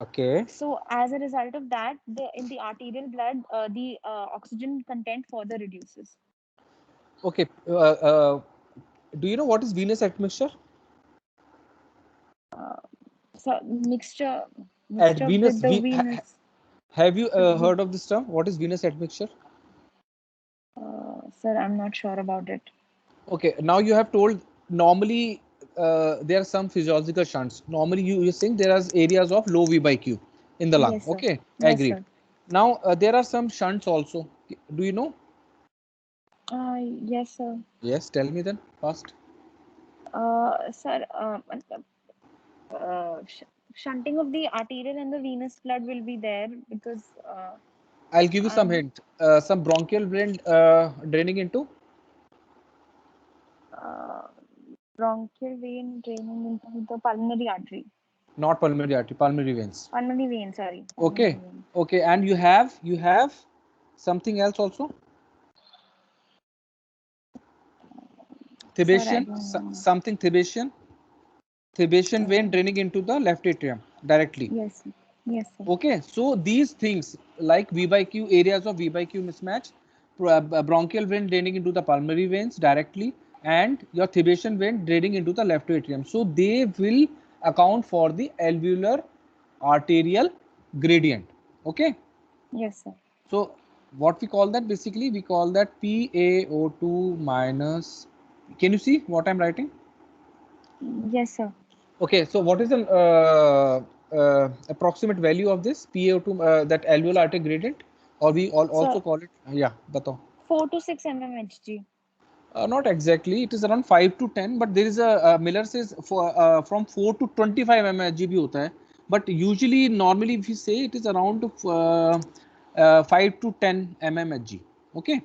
Okay. So as a result of that, in the arterial blood, the oxygen content further reduces. Okay. Do you know what is venous admixture? Uh, so At mixture venous, with the venous. have you With, heard of this term? What is venous admixture? sir, I'm not sure about it. Okay, now you have told normally there are some physiological shunts. Normally you think there are areas of low V by Q in the lung. Yes, sir. Okay, Yes, agreed. sir. Now there are some shunts also. Do you know? Yes, sir. Yes, tell me then fast. Sir, shunting of the arterial and the venous blood will be there because I'll give you some I'm hint. Some bronchial vein draining into uh, bronchial vein draining into the pulmonary artery. not pulmonary artery, pulmonary veins. Pulmonary vein, sorry. Pulmonary Okay, vein. okay, and you have something else also. Sir, I Thibetian, don't know. something Thibetian. Thibetian vein Uh, draining into the left atrium directly. yes, sir. Yes, sir. Okay, so these things like V by Q, areas of V by Q mismatch, bronchial vein draining into the pulmonary veins directly, and your Thibetian vein draining into the left atrium. So they will account for the alveolar arterial gradient. Okay, Yes, sir. so what we call that basically, we call that PaO2 minus. Can you see what I'm writing? Yes, sir. Okay, so what is the approximate value of this PaO2, that alveolar artery gradient, or we also Sir, call it, yeah, batao. 4 to 6 mmHg. Not exactly, it is around 5 to 10, but there is a Miller says for from 4 to 25 mHg bhi hota hai, but usually normally if you say it is around 5 to 10 mmHg. Okay,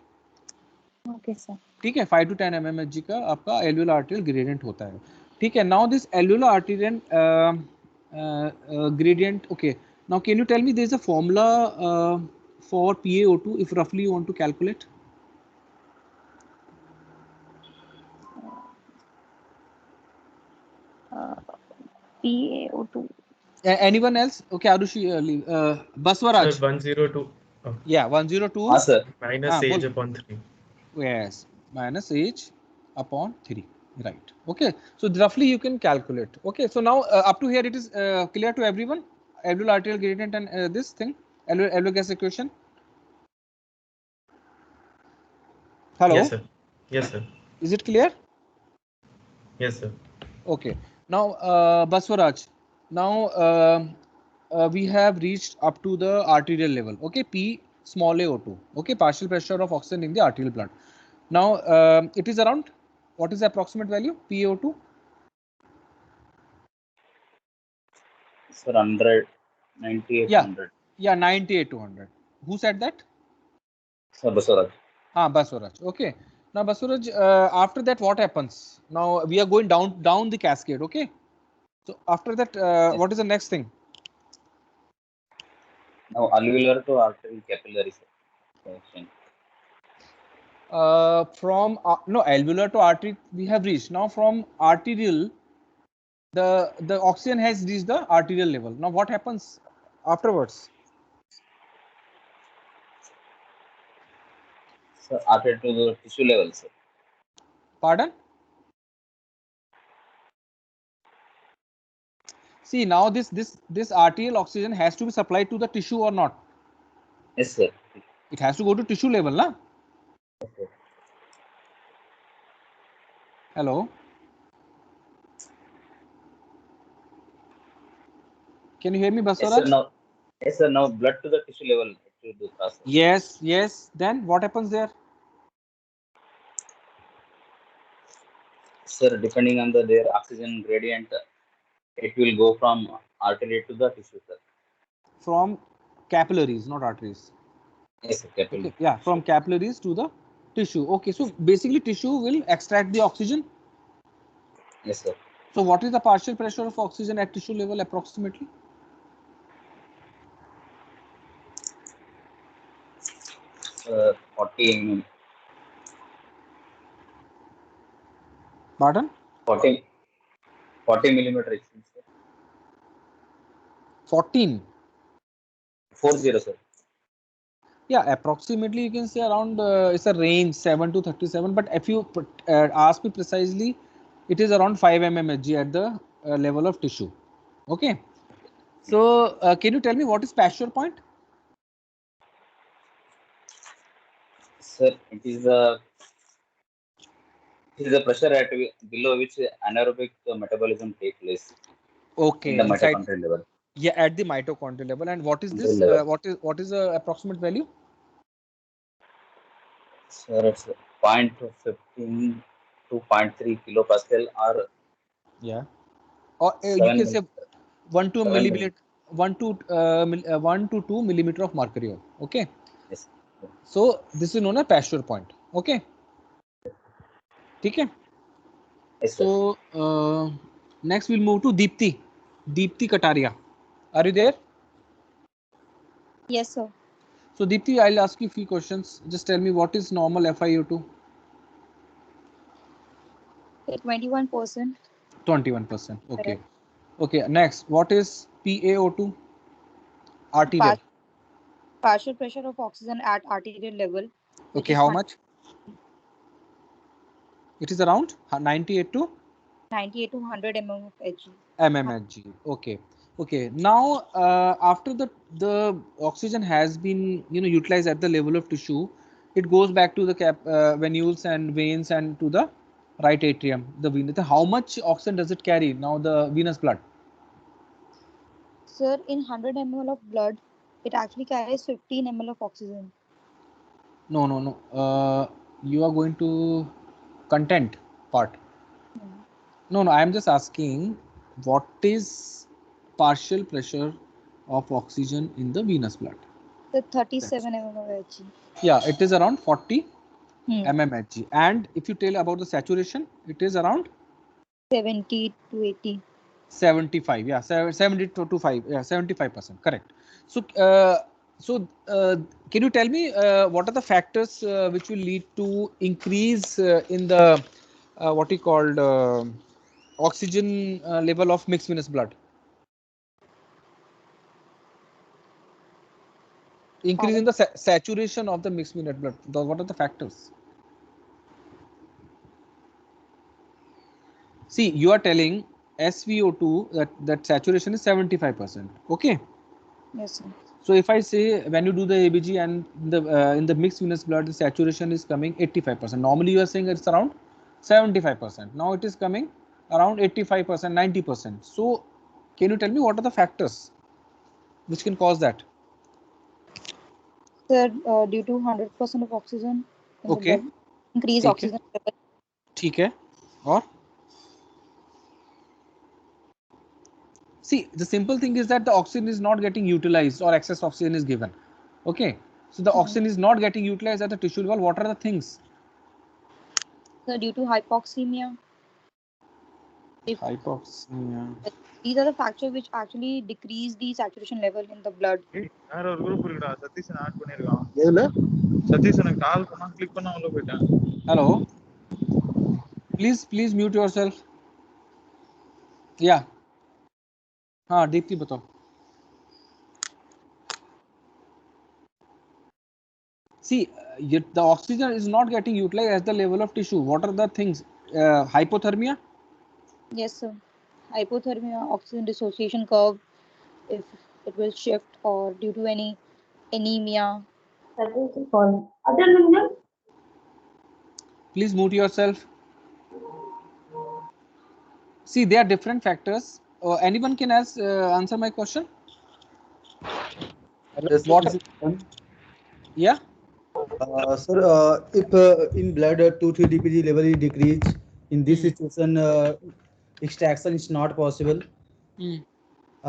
Okay, sir. ठीक है, 5 to 10 mmHg का आपका alveolar arterial gradient होता है. ठीक है, now this alveolar arterial gradient. Okay, now can you tell me there is a formula for PaO2 if roughly you want to calculate? Uh, PaO2. Anyone else? Okay, Arushi, Sir, Baswaraj. 102. Oh, Yeah, 102. हाँ sir. minus age Bol. upon 3. Yes, minus h upon 3. Right. Okay, so roughly you can calculate. Okay, so now up to here it is clear to everyone. Alveolar arterial gradient and this thing, alveolar gas equation. Yes, Hello, sir. Yes, sir. is it clear? Yes, sir. Okay. Now, Baswaraj, now we have reached up to the arterial level. Okay, P small a O2. Okay, partial pressure of oxygen in the arterial blood. Now, it is around, what is the approximate value? PaO2? Sir, 100, 98, Yeah, 100. yeah, 98 to 100. Who said that? Sir, Baswaraj. Baswaraj. Okay. Now, Baswaraj, after that, what happens? Now, we are going down the cascade. Okay. So, after that, Yes. what is the next thing? Now, alveolar to arterial capillary, sir. Connection. From no, alveolar to artery we have reached. Now from arterial, the oxygen has reached the arterial level. Now what happens afterwards? Sir, arterial to the tissue level, sir. Pardon? See, now this arterial oxygen has to be supplied to the tissue or not? Yes, sir. It has to go to tissue level, na? Okay. Hello, can you hear me, Yes, sir. Baswaraj? Now, yes, sir. Now, blood to the tissue level it will do process. Yes, yes. Then what happens there? Sir, depending on their oxygen gradient, it will go from artery to the tissue, sir. From capillaries, not arteries. Yes, sir. Capillary Okay, yeah, tissue. from capillaries to the tissue. Okay, so basically tissue will extract the oxygen. Yes, sir. So what is the partial pressure of oxygen at tissue level approximately? 40 mm. Pardon? 40, 40 millimeter, sir. 14. 40, sir. Yeah, approximately you can say around it's a range 7 to 37. But if you ask me precisely, it is around 5 mmHg at the level of tissue. Okay. So can you tell me what is Pasteur point? Sir, it is the pressure at below which anaerobic metabolism take place in Okay, the inside. mitochondrial level. Yeah, at the mitochondrial level. And what is this? Level. What is the approximate value? Sir, it's 0.15 to 0.3 kilopascal or Yeah. Or you 7 can say 1 to 7 millimeter, 1 to 1 to 2 millimeter of mercury. Okay. Yes. So this is known as Pasteur point. Okay. Okay. Yes, sir. So next we'll move to Deepti. Deepti Kataria. Are you there? Yes, sir. So Deepti, I'll ask you a few questions. Just tell me what is normal FiO2? 21%. 21%. Okay. Correct. Okay. Next, what is PaO2? Arterial. Partial pressure of oxygen at arterial level. Okay. How much? It is around 98 to 98 to 100 mm of Hg. mmHg. Okay. Okay. Now, after the oxygen has been utilized at the level of tissue, it goes back to the venules and veins and to the right atrium. The venous. How much oxygen does it carry now? The venous blood. Sir, in 100 ml of blood, it actually carries 15 ml of oxygen. No, no, no. You are going to content part. No, no. I am just asking what is partial pressure of oxygen in the venous blood. The 37 mm of Hg. Yeah, it is around 40 Hmm. mmHg. And if you tell about the saturation, it is around 70 to 80. 75. Yeah, 70 to 5. Yeah, 75%. Correct. So, can you tell me what are the factors which will lead to increase in the what you called oxygen level of mixed venous blood? Increase in the saturation of the mixed venous blood. What are the factors? See, you are telling SVO2 that saturation is 75%. Okay. Yes, sir. So if I say when you do the ABG and in the mixed venous blood, the saturation is coming 85%. Normally you are saying it's around 75%. Now it is coming around 85%, 90%. So can you tell me what are the factors which can cause that? Sir, due to 100% of oxygen in the Okay. blood, increase ठीक है. oxygen level. ठीक है. और see, the simple thing is that the oxygen is not getting utilized or excess oxygen is given. Okay. So the oxygen is not getting utilized at the tissue level. What are the things? So due to hypoxemia. Hypoxemia. These are the factors which actually decrease the saturation level in the blood. யார ஒரு group இருக்குடா Satheesan add பண்ணிருக்கான் எதுல சதீஷன் கால் பண்ணா click பண்ணா உள்ள போய்ட்டான் Hello. Please mute yourself. Yeah. हाँ दीप्ति बताओ. See, the oxygen is not getting utilized at the level of tissue. What are the things? Hypothermia. Yes, sir. Hypothermia, oxygen dissociation curve, if it will shift, or due to any anemia. Please mute yourself. See, there are different factors. Anyone can answer my question? Yes, What? Yeah. Sir, if in blood 2-3 dpg level is decreased, in this situation, extraction is not possible.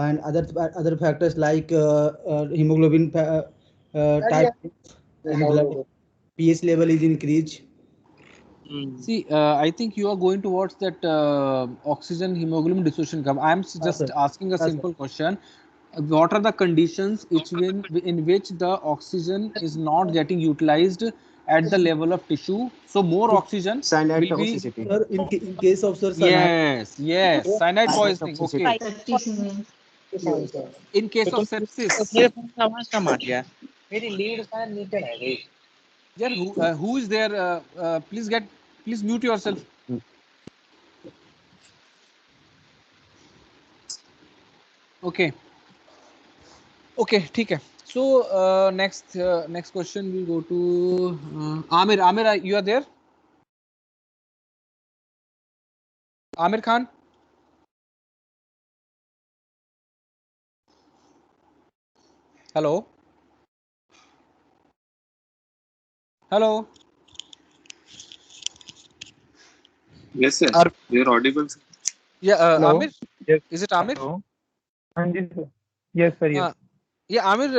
And other factors like hemoglobin type in blood, pH level is increased. See, I think you are going towards that oxygen hemoglobin dissociation curve. I am just asking a simple question. What are the conditions in which the oxygen is not getting utilized at the level of tissue? So more oxygen Cyanide will be. toxicity. Sir, in case of sir, cyanide. Yes, cyanide poisoning. Okay. In case of sepsis. मेरे phone का आवाज कम आ गया मेरी lead शायद नीचे रह गई Yeah, who is there? Please mute yourself. Okay. Okay, ठीक है. So next question will go to Amir. Amir, you are there? Amir Khan. Hello. Hello. Yes, sir. You're audible. Yeah, Hello. Amir. Yes. Is it Amir? Hello. Yes, sir. Yes, sir. Yes. Yeah, Amir.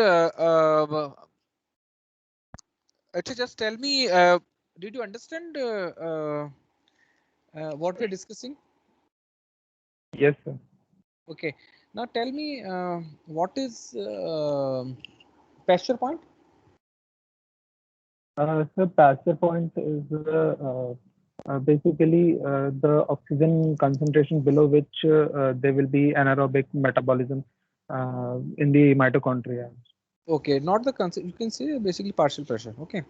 Actually, just tell me. Did you understand what we're discussing? Yes, sir. Okay. Now tell me what is pressure point? So pressure point is basically the oxygen concentration below which there will be anaerobic metabolism in the mitochondria. Okay, not the concept. You can say basically partial pressure. Okay.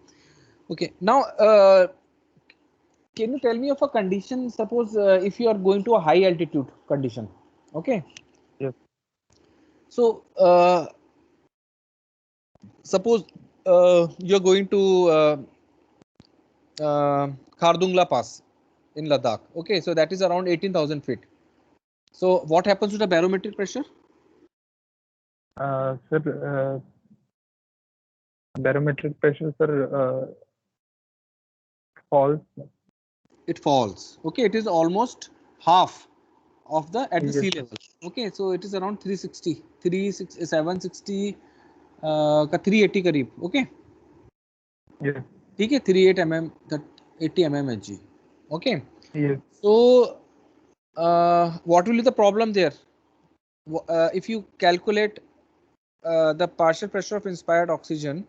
Okay. Now, can you tell me of a condition? Suppose if you are going to a high altitude condition. Okay. Yes. So suppose you're going to Khardungla Pass in Ladakh. Okay, so that is around 18,000 feet. So what happens to the barometric pressure? Sir, barometric pressure, sir, falls. It falls. Okay, it is almost half of the at the sea Yes. level. Okay, so it is around 360, 760 का 380 करीब. Okay. Yes. ठीक है, 38 mm, 80 mmHg. Okay. Yes. So what will be the problem there? If you calculate the partial pressure of inspired oxygen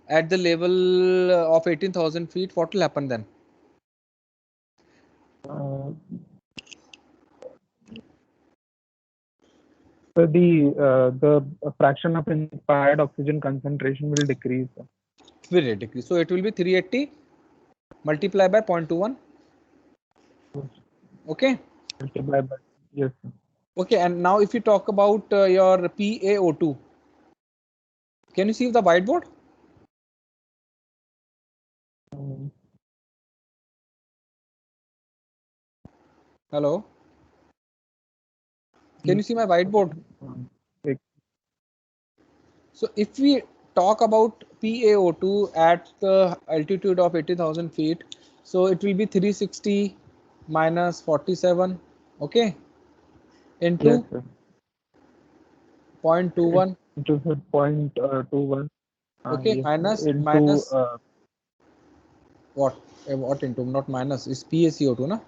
at the level of 18,000 feet, what will happen then? So the fraction of inspired oxygen concentration will decrease. Will decrease. So it will be 380 multiplied by 0.21. Okay. Multiplied by, yes. Okay, and now if you talk about your PaO2, can you see the whiteboard? Hello. Can you see my whiteboard? So if we talk about PaO2 at the altitude of 80,000 feet, so it will be 360 minus 47, okay, into Yes, sir. 0.21, Into 0.21. okay, Yes, minus into what into, not minus, is PaCO2, na,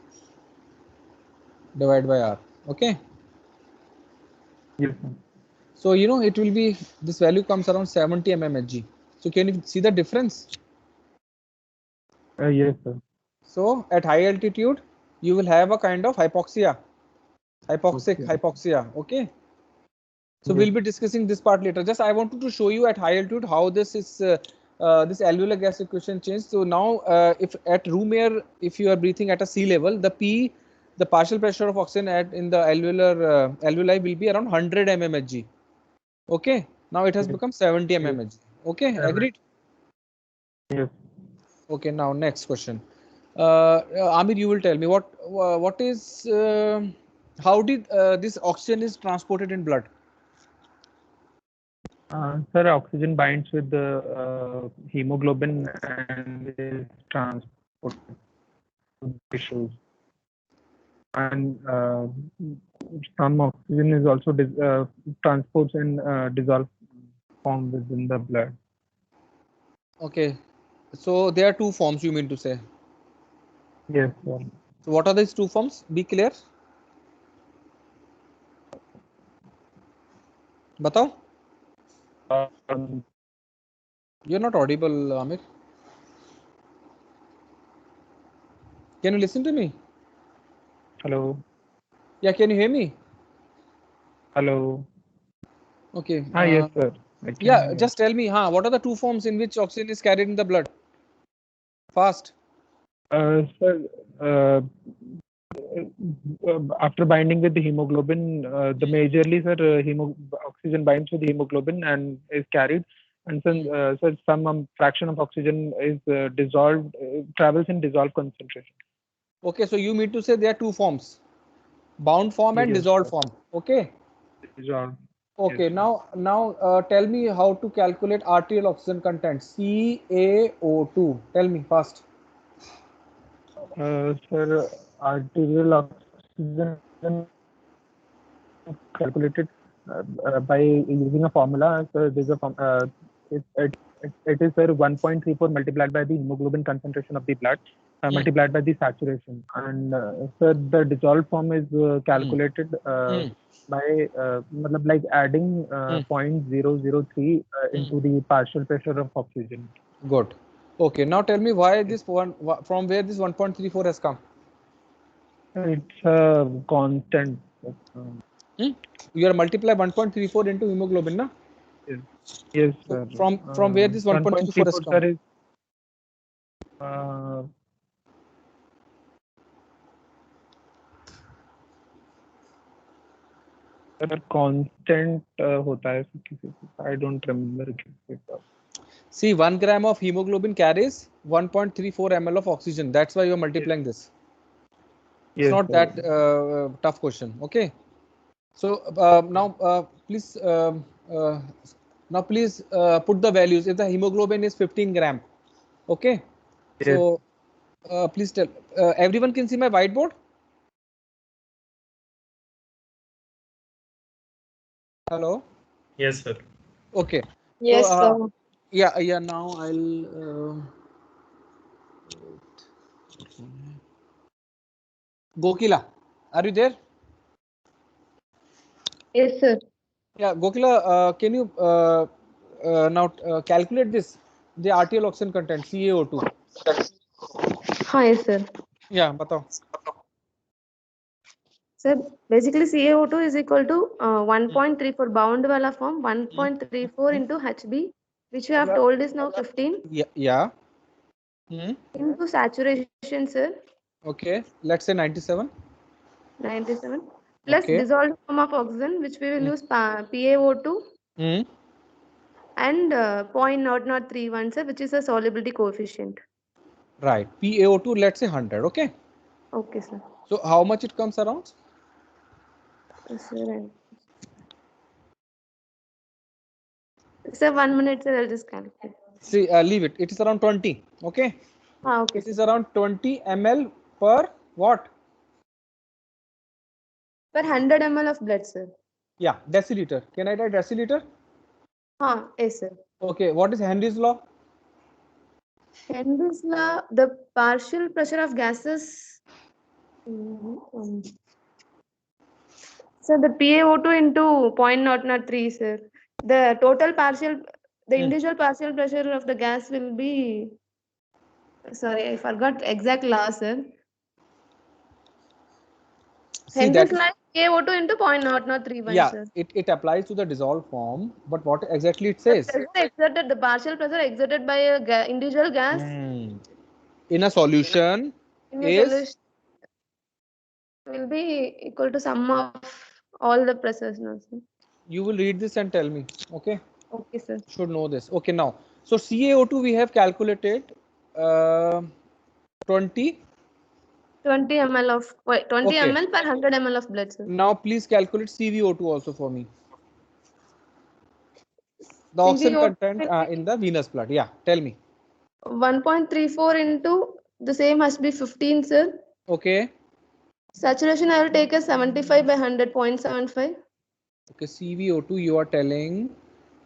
divided by R, okay. yes, sir. So you know it will be, this value comes around 70 mmHg. So can you see the difference? Yes, sir. So at high altitude, you will have a kind of hypoxia, hypoxia. Okay. So yes. we'll be discussing this part later. Just I wanted to show you at high altitude how this is this alveolar gas equation changed. So now, if at room air, if you are breathing at a sea level, the partial pressure of oxygen in the alveoli will be around 100 mmHg. Okay. Now it has become 70 mmHg. Okay. Agreed. Yes. Okay. Now next question. Amir, you will tell me what is how did this oxygen is transported in blood? Sir, oxygen binds with the hemoglobin and is transported to tissues. And some oxygen is also transports in dissolved form within the blood. Okay. So there are two forms, you mean to say? Yes, sir. So what are these two forms? Be clear. Batao. You're not audible, Amir. Can you listen to me? Hello. Yeah, can you hear me? Hello. Okay. Yes, sir. Yeah, just tell me, what are the two forms in which oxygen is carried in the blood? Fast. Sir, after binding with the hemoglobin, the majorly, sir, oxygen binds with the hemoglobin and is carried, and so some fraction of oxygen is dissolved, travels in dissolved concentration. Okay, so you mean to say there are two forms, bound form and Yes, dissolved sir. form. Okay. Dissolved. Okay. Yes, Now, tell me how to calculate arterial oxygen content, CaO2. Tell me fast. sir, arterial oxygen calculated by using a formula. So there's a it is, sir, 1.34 multiplied by the hemoglobin concentration of the blood multiplied by the saturation, and sir, the dissolved form is calculated by like adding 0.003 into the partial pressure of oxygen. Good. Okay. Now tell me why this one, from where this 1.34 has come. It's a constant. You are multiply 1.34 into hemoglobin, na? Yes, So sir. from where this 1.34 has come? Sir, is constant होता है किसी को. I don't remember. See, 1 gram of hemoglobin carries 1.34 ml of oxygen. That's why you are multiplying this. It's not that tough question. Okay. So now please put the values. If the hemoglobin is 15 gram, okay. Yes. So please tell. Everyone can see my whiteboard. Hello. Yes, sir. Okay. Yes, So, sir. yeah. Now I'll. Gokila, are you there? Yes, sir. Yeah, Gokila, can you now calculate this, the arterial oxygen content, CaO2? Yes, sir. Yeah, batao. Sir, basically CaO2 is equal to 1.34 bound wala form 1.34 into Hb, which you have told is now 15. Yeah. Into saturation, sir. Okay, let's say 97. 97. Plus Okay. dissolved form of oxygen, which we will use PaO2. And 0.0031, sir, which is a solubility coefficient. Right. PaO2, let's say 100. Okay. Okay, sir. So how much it comes around? Sir, 1 minute, sir. I'll just calculate. See, leave it. It is around 20. Okay. Okay. It is around 20 ml per what? Per 100 ml of blood, sir. Yeah, deciliter. Can I write deciliter? Yes, sir. Okay. What is Henry's law? Henry's law, the partial pressure of gases. So the PaO2 into 0.003, sir. The total partial, the individual partial pressure of the gas will be. Sorry, I forgot exact law, sir. Henry's law is PaO2 into 0.0031, yeah, sir. it applies to the dissolved form, but what exactly it says? The partial pressure exerted by a individual gas in a solution is will be equal to sum of all the pressures now, sir. You will read this and tell me. Okay. Okay, sir. Should know this. Okay, now. So CaO2 we have calculated 20 ml of 20 ml per 100 ml of blood, sir. Now please calculate CvO2 also for me. The oxygen content in the venous blood. Yeah, tell me. 1.34 into the same must be 15, sir. Okay. Saturation I will take as 75 by 100.75. Okay, CvO2 you are telling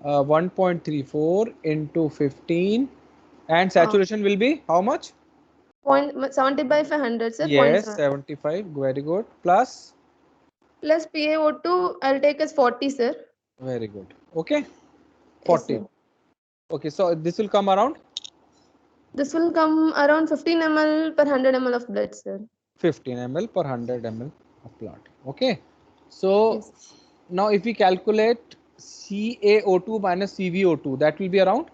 1.34 into 15 and saturation will be how much? 70 by 500, sir. Yes, 75. Very good. Plus PaO2 I'll take as 40, sir. Very good. Okay. 40. Yes, okay, so this will come around? This will come around 15 ml per 100 ml of blood, sir. 15 ml per 100 ml of blood. Okay. So now if we calculate CaO2 minus CvO2, that will be around?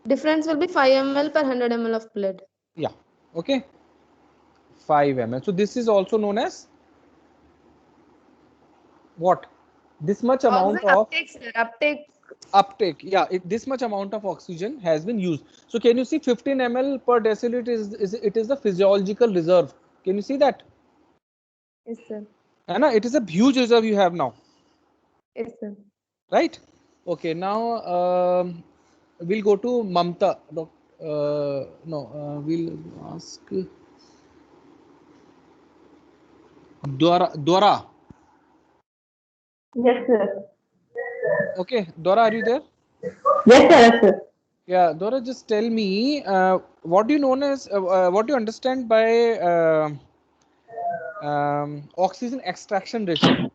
Difference will be 5 ml per 100 ml of blood. Yeah, okay. 5 ml. So this is also known as what? This much amount Oxygen of uptake, sir. uptake. Yeah, this much amount of oxygen has been used. So can you see 15 ml per deciliter is the physiological reserve? Can you see that? Yes, sir. Anna, it is a huge reserve you have now. Yes, sir. Right? Okay, now we'll go to Mamta. We'll ask Dora. Yes, sir. Okay, Dora, are you there? Yes, sir. Yes, sir. Yeah, Dora, just tell me what do you what do you understand by oxygen extraction ratio?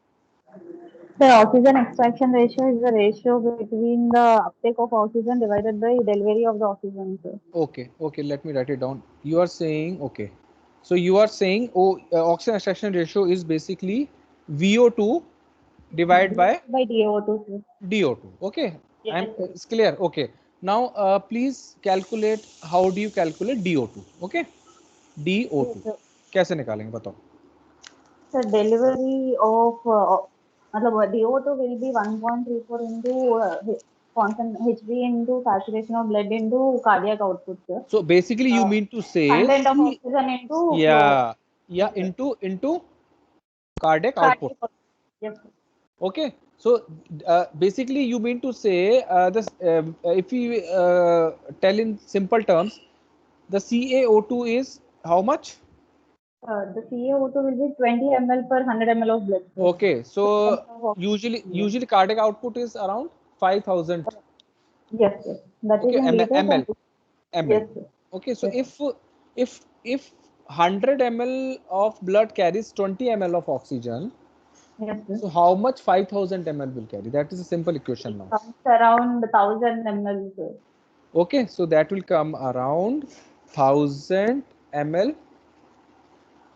The oxygen extraction ratio is the ratio between the uptake of oxygen divided by delivery of the oxygen, sir. Okay, let me write it down. You are saying, okay, so you are saying oxygen extraction ratio is basically VO2 divided by DO2, sir. DO2. Okay, Yes, sir. it's clear. Okay, now please calculate, how do you calculate DO2? Okay, DO2 Yes, sir. कैसे निकालेंगे बताओ? The delivery of DO2 will be 1.34 into constant HB into saturation of blood into cardiac output, sir. So basically you mean to say Content of oxygen into yeah Yes, sir. into cardiac output. Yes, sir. Okay, so basically you mean to say this if we tell in simple terms, the CaO2 is how much? The CaO2 will be 20 ml per 100 ml of blood. Sir. Okay, so usually cardiac output is around 5,000. Yes, sir. That Okay, is in liters. ml. Yes, sir. Okay, so Yes, if 100 ml of blood carries 20 ml of oxygen, yes, sir. so how much 5,000 ml will carry? That is a simple equation now. Comes around 1000 ml, sir. Okay, so that will come around 1000 ml.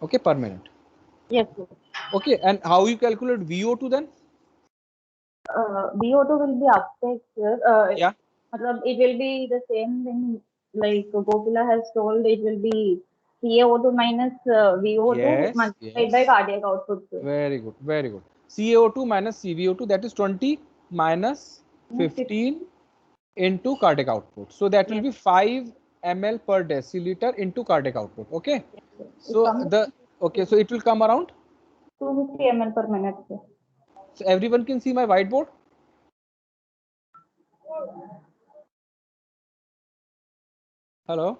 Okay, per minute. Yes, sir. Okay, and how you calculate VO2 then? VO2 will be uptake, sir. Yeah. It will be the same thing like Gopila has told. It will be CaO2 minus VO2 Yes, multiplied by cardiac output, sir. Very good, very good. CaO2 minus CVO2, that is 20 minus 15 into cardiac output. So that will be 5 ml per deciliter into cardiac output. Okay. So so it will come around 250 ml per minute, sir. So everyone can see my whiteboard. Hello.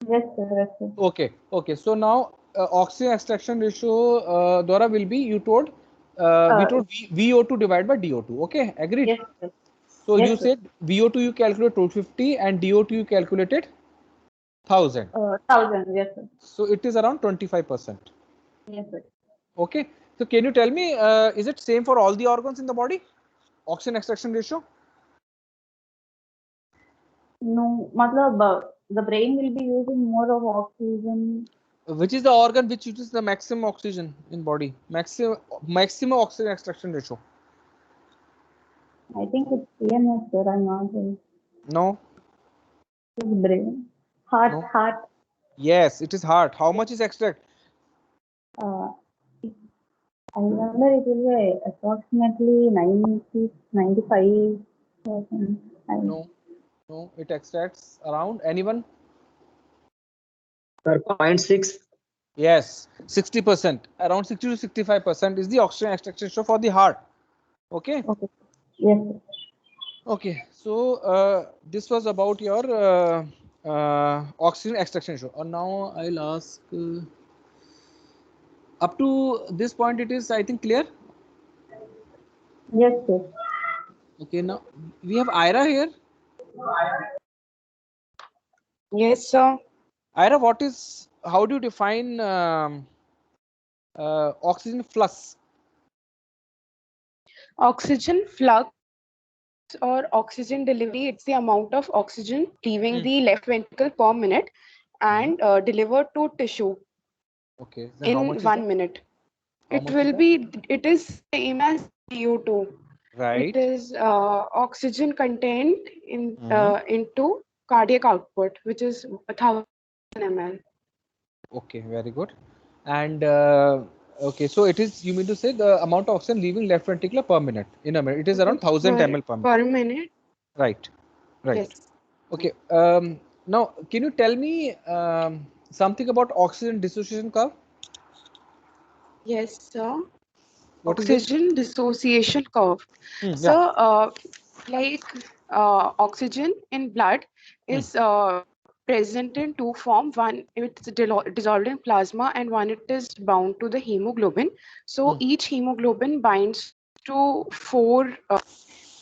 Yes, sir. Yes, sir. Okay. So now oxygen extraction ratio, Dora, will be we told VO2 divided by DO2. Okay, agreed. Yes, sir. So Yes, you sir. said VO2 you calculate 250 and DO2 you calculated 1000. 1000. Yes, sir. So it is around 25%. Yes, sir. Okay. So can you tell me, is it same for all the organs in the body? Oxygen extraction ratio? No, the brain will be using more of oxygen. Which is the organ which uses the maximum oxygen in body? Maximum oxygen extraction ratio. I think it's CNS, sir. I'm not sure. No. It's brain. Heart. No. Heart. Yes, it is heart. How much is extract? I remember it will be approximately 95%. No, it extracts around anyone? Sir, 0.6. Yes, 60%. Around 60 to 65% is the oxygen extraction ratio for the heart. Okay. Okay. Yes. Okay. So this was about your oxygen extraction ratio. Now I'll ask. Up to this point, it is, I think, clear. Yes, sir. Okay. Now we have Ira here. Yes, sir. Ira, how do you define oxygen flux? Oxygen flux or oxygen delivery, it's the amount of oxygen leaving the left ventricle per minute and delivered to tissue Okay. Then how in much is 1 that? minute. How It much will is that? be, it is same as CO2. Right. It is oxygen content in Mhm. into cardiac output, which is 1000 ml. Okay, very good. And okay, so it is, you mean to say the amount of oxygen leaving left ventricular per minute in a minute? It is around 1000 ml per minute. Per minute. Right. Right. Yes. Okay. Now, can you tell me something about oxygen dissociation curve? Yes, sir. What is it? Oxygen dissociation curve. So, like oxygen in blood is present in two forms. One, it's dissolved in plasma, and one, it is bound to the hemoglobin. So each hemoglobin binds to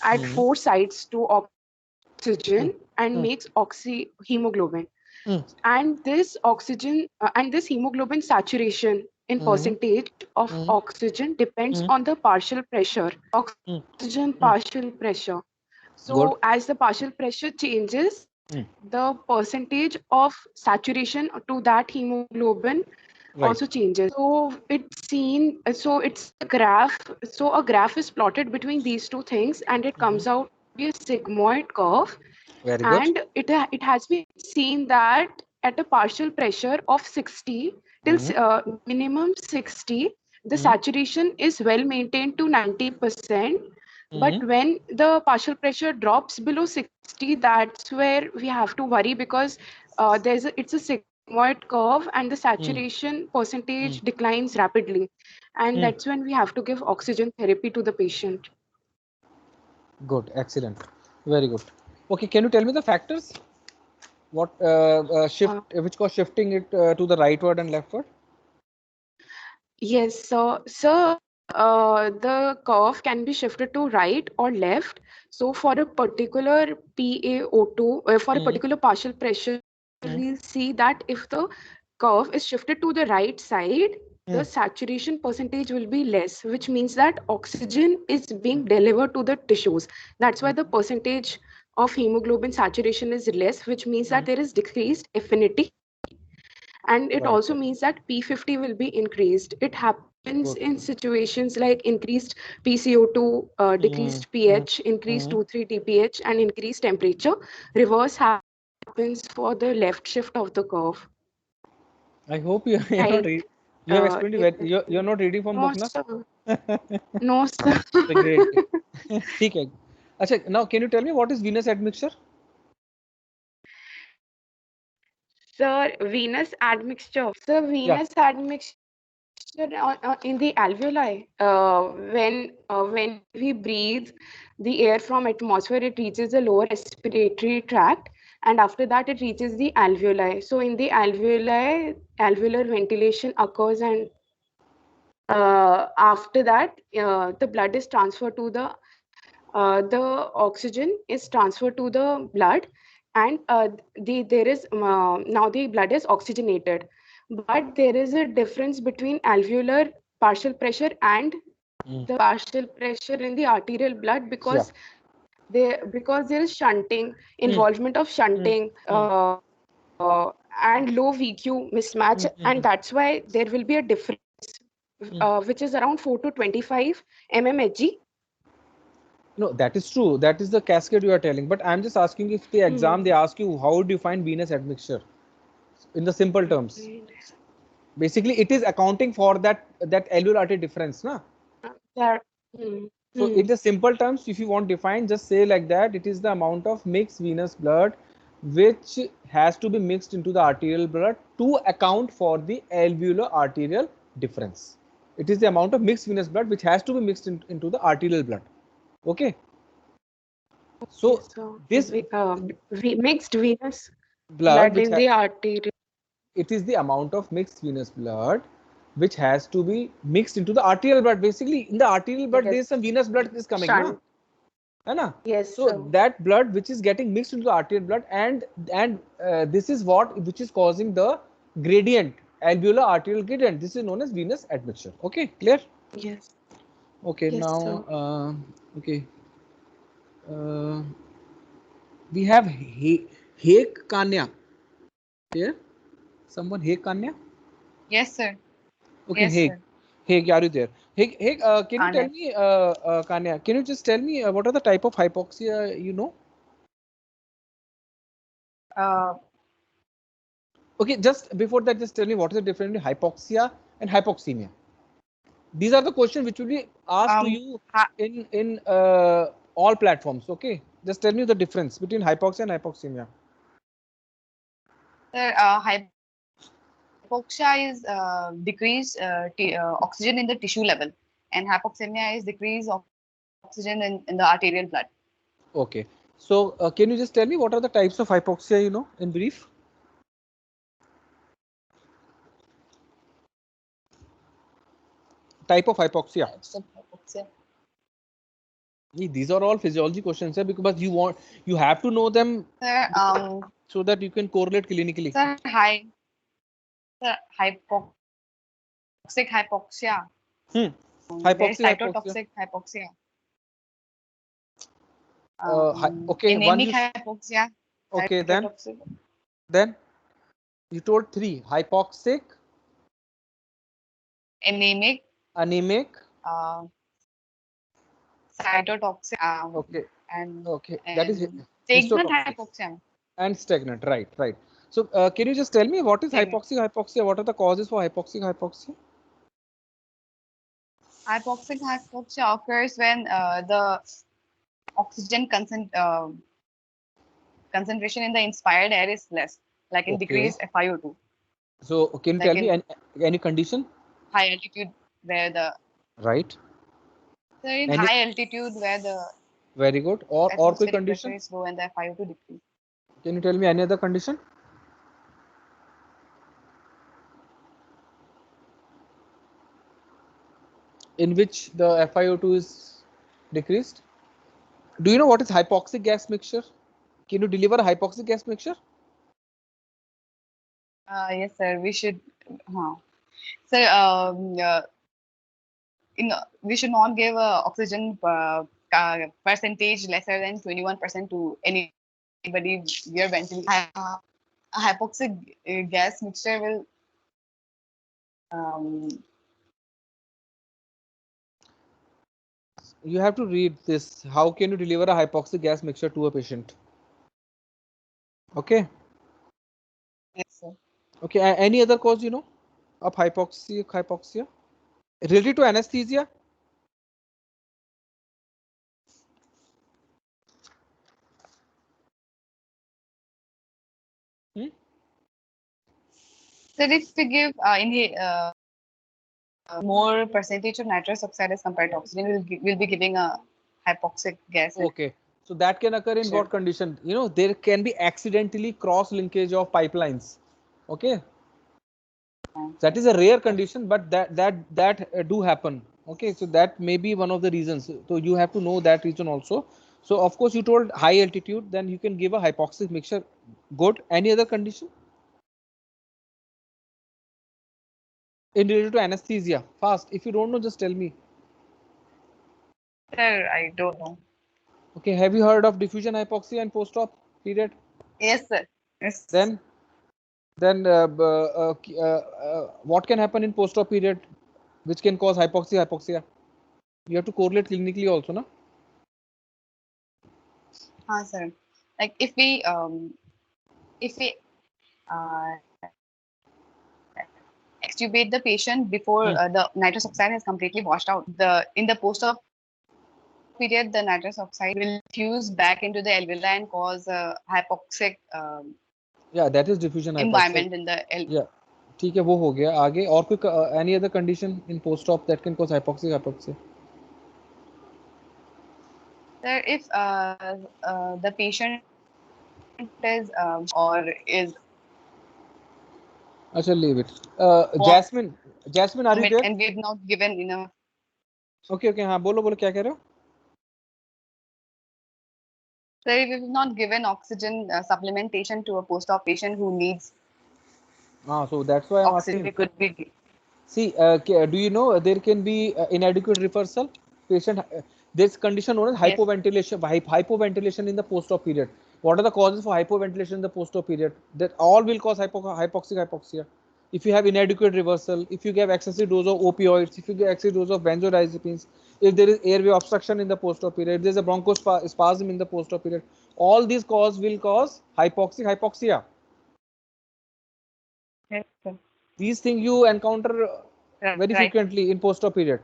at four sites to oxygen and makes hemoglobin. And this oxygen and this hemoglobin saturation in percentage of oxygen depends on the partial pressure, oxygen partial pressure. Good. So as the partial pressure changes, the percentage of saturation to that hemoglobin also changes. So it's seen, so it's a graph. So a graph is plotted between these two things, and it comes out to be a sigmoid curve. Very good. And it has been seen that at a partial pressure of 60 till minimum 60, the saturation is well maintained to 90%. But when the partial pressure drops below 60, that's where we have to worry, because it's a sigmoid curve and the saturation percentage declines rapidly. And that's when we have to give oxygen therapy to the patient. Good. Excellent. Very good. Okay. Can you tell me the factors? What which cause shifting it to the rightward and leftward? Yes, so the curve can be shifted to right or left. So for a particular PaO2, for a particular partial pressure, we'll see that if the curve is shifted to the right side, the saturation percentage will be less, which means that oxygen is being delivered to the tissues. That's why the percentage of hemoglobin saturation is less, which means that there is decreased affinity. And it also means that P50 will be increased. It happens in situations like increased PCO2, decreased pH, increased 2,3 TPH, and increased temperature. Reverse happens for the left shift of the curve. I hope you are not reading. You have explained it. You're not reading from book, na? No, sir. Great. ठीक है. अच्छा, now can you tell me what is venous admixture? Sir, venous admixture. Sir, venous admixture in the alveoli. When we breathe the air from atmosphere, it reaches the lower respiratory tract, and after that it reaches the alveoli. So in the alveoli, alveolar ventilation occurs, and after that the blood is transferred to the oxygen is transferred to the blood, and there is now the blood is oxygenated. But there is a difference between alveolar partial pressure and the partial pressure in the arterial blood, because there is shunting, involvement of shunting, and low VQ mismatch, and that's why there will be a difference, which is around 4 to 25 mmHg. No, that is true. That is the cascade you are telling. But I'm just asking, if the exam they ask you how do you find venous admixture in the simple terms. Basically, it is accounting for that alveolar artery difference, na? So in the simple terms, if you want define, just say like that: it is the amount of mixed venous blood which has to be mixed into the arterial blood to account for the alveolar arterial difference. It is the amount of mixed venous blood which has to be mixed into the arterial blood. Okay. So this mixed venous blood in the artery. It is the amount of mixed venous blood which has to be mixed into the arterial blood. Basically, in the arterial blood, there is some venous blood is coming, na? है ना? Yes. So that blood which is getting mixed into the arterial blood, and this is which is causing the gradient, alveolar arterial gradient. This is known as venous admixture. Okay, clear? Yes. Okay, yes, now okay. We have Haig Kanya. Here, someone Haig Kanya. Yes, sir. Okay, yes, Haig. Sir. Hey, are you there? Hey, can you tell Kanya. me, Kanya, can you just tell me what are the type of hypoxia you know? Okay, just before that, just tell me what is the difference between hypoxia and hypoxemia. These are the questions which will be asked to you in all platforms. Okay, just tell me the difference between hypoxia and hypoxemia. Sir, hypoxia is decreased oxygen in the tissue level, and hypoxemia is decreased oxygen in the arterial blood. Okay, so can you just tell me what are the types of hypoxia you know in brief? Type of hypoxia. Types of hypoxia. These are all physiology questions, sir, because you have to know them, Sir, so that you can correlate clinically. Sir, hypoxic hypoxia. There's cytotoxic hypoxia. Okay, anemic hypoxia. Okay, then you told 3: hypoxic, anemic, cytotoxic, okay, and that is stagnant hypoxia. And stagnant, right. So can you just tell me what is hypoxia? What are the causes for hypoxia? Hypoxic hypoxia occurs when the oxygen concentration in the inspired air is less, like in decreased FiO2. So can you tell me any condition? High altitude where the right. So in high altitude where the very good or quick condition is low and the FiO2 decrease. Can you tell me any other condition? In which the FiO2 is decreased? Do you know what is hypoxic gas mixture? Can you deliver a hypoxic gas mixture? Yes, sir. We should. Sir, we should not give oxygen percentage lesser than 21% to anybody we are ventilating. A hypoxic gas mixture will. You have to read this. How can you deliver a hypoxic gas mixture to a patient? Okay. Yes, sir. Okay. Any other cause you know of hypoxia? Related to anesthesia? So if we give more percentage of nitrous oxide as compared to oxygen, we'll be giving a hypoxic gas. Okay. So that can occur in what condition? You know, there can be accidentally cross linkage of pipelines. Okay. That is a rare condition, but that do happen. Okay, so that may be one of the reasons. So you have to know that reason also. So of course you told high altitude, then you can give a hypoxic mixture. Good. Any other condition? In related to anesthesia, fast. If you don't know, just tell me. Sir, I don't know. Okay, have you heard of diffusion hypoxia in post-op period? Yes, sir. Yes. Then what can happen in post-op period, which can cause hypoxia? You have to correlate clinically also, no? Sir. Like if we extubate the patient before the nitrous oxide has completely washed out, in the post-op period, the nitrous oxide will fuse back into the alveoli and cause hypoxic. Yeah, that is diffusion environment in the yeah. ठीक है, वो हो गया. आगे और कोई any other condition in post-op that can cause hypoxia? Sir, if the patient is or is. I shall leave it. Jasmine, are you there? And we have not given enough. Okay, हाँ बोलो क्या कह रहे हो? Sir, we have not given oxygen supplementation to a post-op patient who needs. So that's why I'm oxygen asking. Could be. See, do you know there can be inadequate reversal? Patient, this condition known as hypoventilation. Hypoventilation in the post-op period. What are the causes for hypoventilation in the post-op period? That all will cause hypoxic hypoxia. if you have inadequate reversal, if you give excessive dose of opioids, if you give excessive dose of benzodiazepines, if there is airway obstruction in the post-op period, there's a bronchospasm in the post-op period, all these will cause hypoxia. Yes, sir. These things you encounter very frequently in post-op period.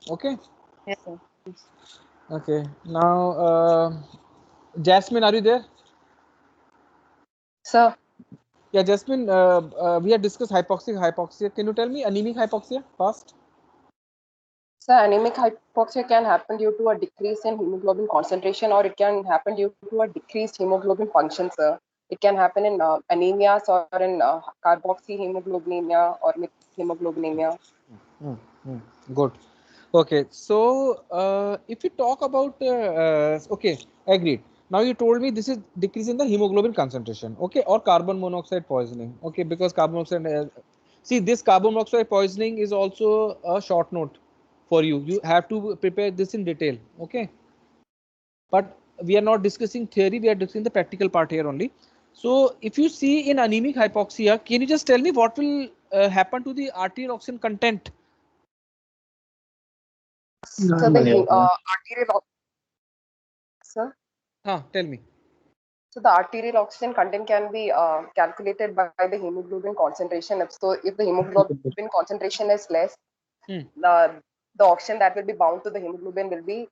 Okay. Yes, sir. Okay. Now, Jasmine, are you there? Sir. Yeah, Jasmine, we had discussed hypoxia. Can you tell me anemic hypoxia fast? So anemic hypoxia can happen due to a decrease in hemoglobin concentration, or it can happen due to a decreased hemoglobin function, sir. It can happen in anemias or in carboxyhemoglobinemia or mixed hemoglobinemia. Good. Okay, so if you talk about okay, agreed. Now you told me this is decrease in the hemoglobin concentration, okay, or carbon monoxide poisoning, okay, because carbon monoxide. See, this carbon monoxide poisoning is also a short note for you. You have to prepare this in detail, okay. But we are not discussing theory; we are discussing the practical part here only. So, if you see in anemic hypoxia, can you just tell me what will happen to the arterial oxygen content? So the arterial, sir. Tell me. So the arterial oxygen content can be calculated by the hemoglobin concentration. If the hemoglobin concentration is less, the oxygen that will be bound to the hemoglobin will be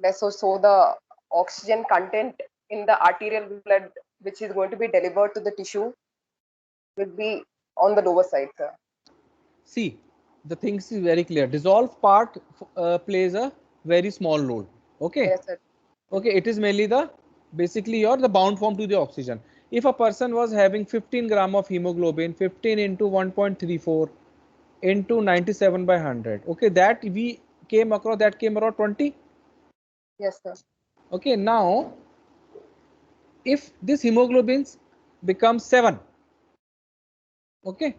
less. So the oxygen content in the arterial blood, which is going to be delivered to the tissue, will be on the lower side, sir. See, the things is very clear. Dissolved part plays a very small role. Okay. Yes, sir. Okay, it is mainly basically the bound form to the oxygen. If a person was having 15 gram of hemoglobin, 15 into 1.34 into 97 by 100. Okay, that we came around 20. Yes, sir. Okay, now if this hemoglobins becomes 7. Okay.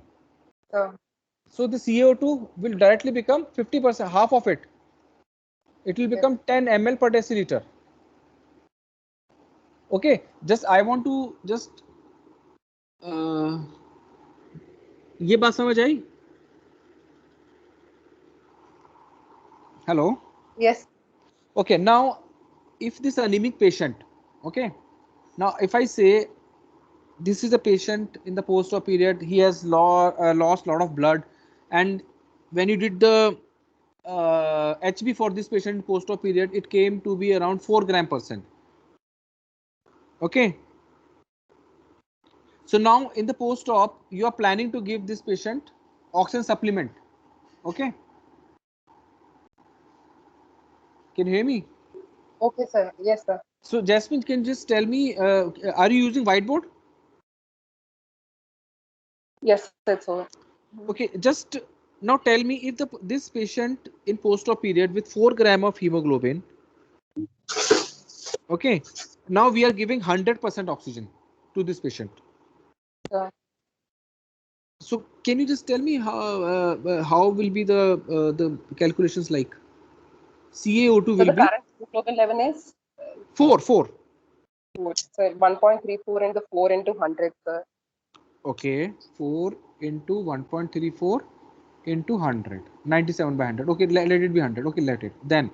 So the CO2 will directly become 50%, half of it. It will become 10 ml per deciliter. Okay, just I want to just ये बात समझ आई? Hello? Yes. Okay, now if this anemic patient, okay, now if I say this is a patient in the post-op period, he has lost a lot of blood, and when you did the HB for this patient post-op period, it came to be around 4 gram%. Okay. So now in the post-op, you are planning to give this patient oxygen supplement. Okay. Can you hear me? Okay, sir. Yes, sir. So Jasmine, can you just tell me, are you using whiteboard? Yes, that's so. Okay, just now tell me if this patient in post-op period with 4 gram of hemoglobin. Okay, now we are giving 100% oxygen to this patient. Yeah. So can you just tell me how will be the calculations like? CaO2 So will the be current hemoglobin level is 4. So 1.34 into 4 into 100, sir. Okay, 4 into 1.34 into 100, 97 by 100. Okay, let it be 100. Okay, let it. Then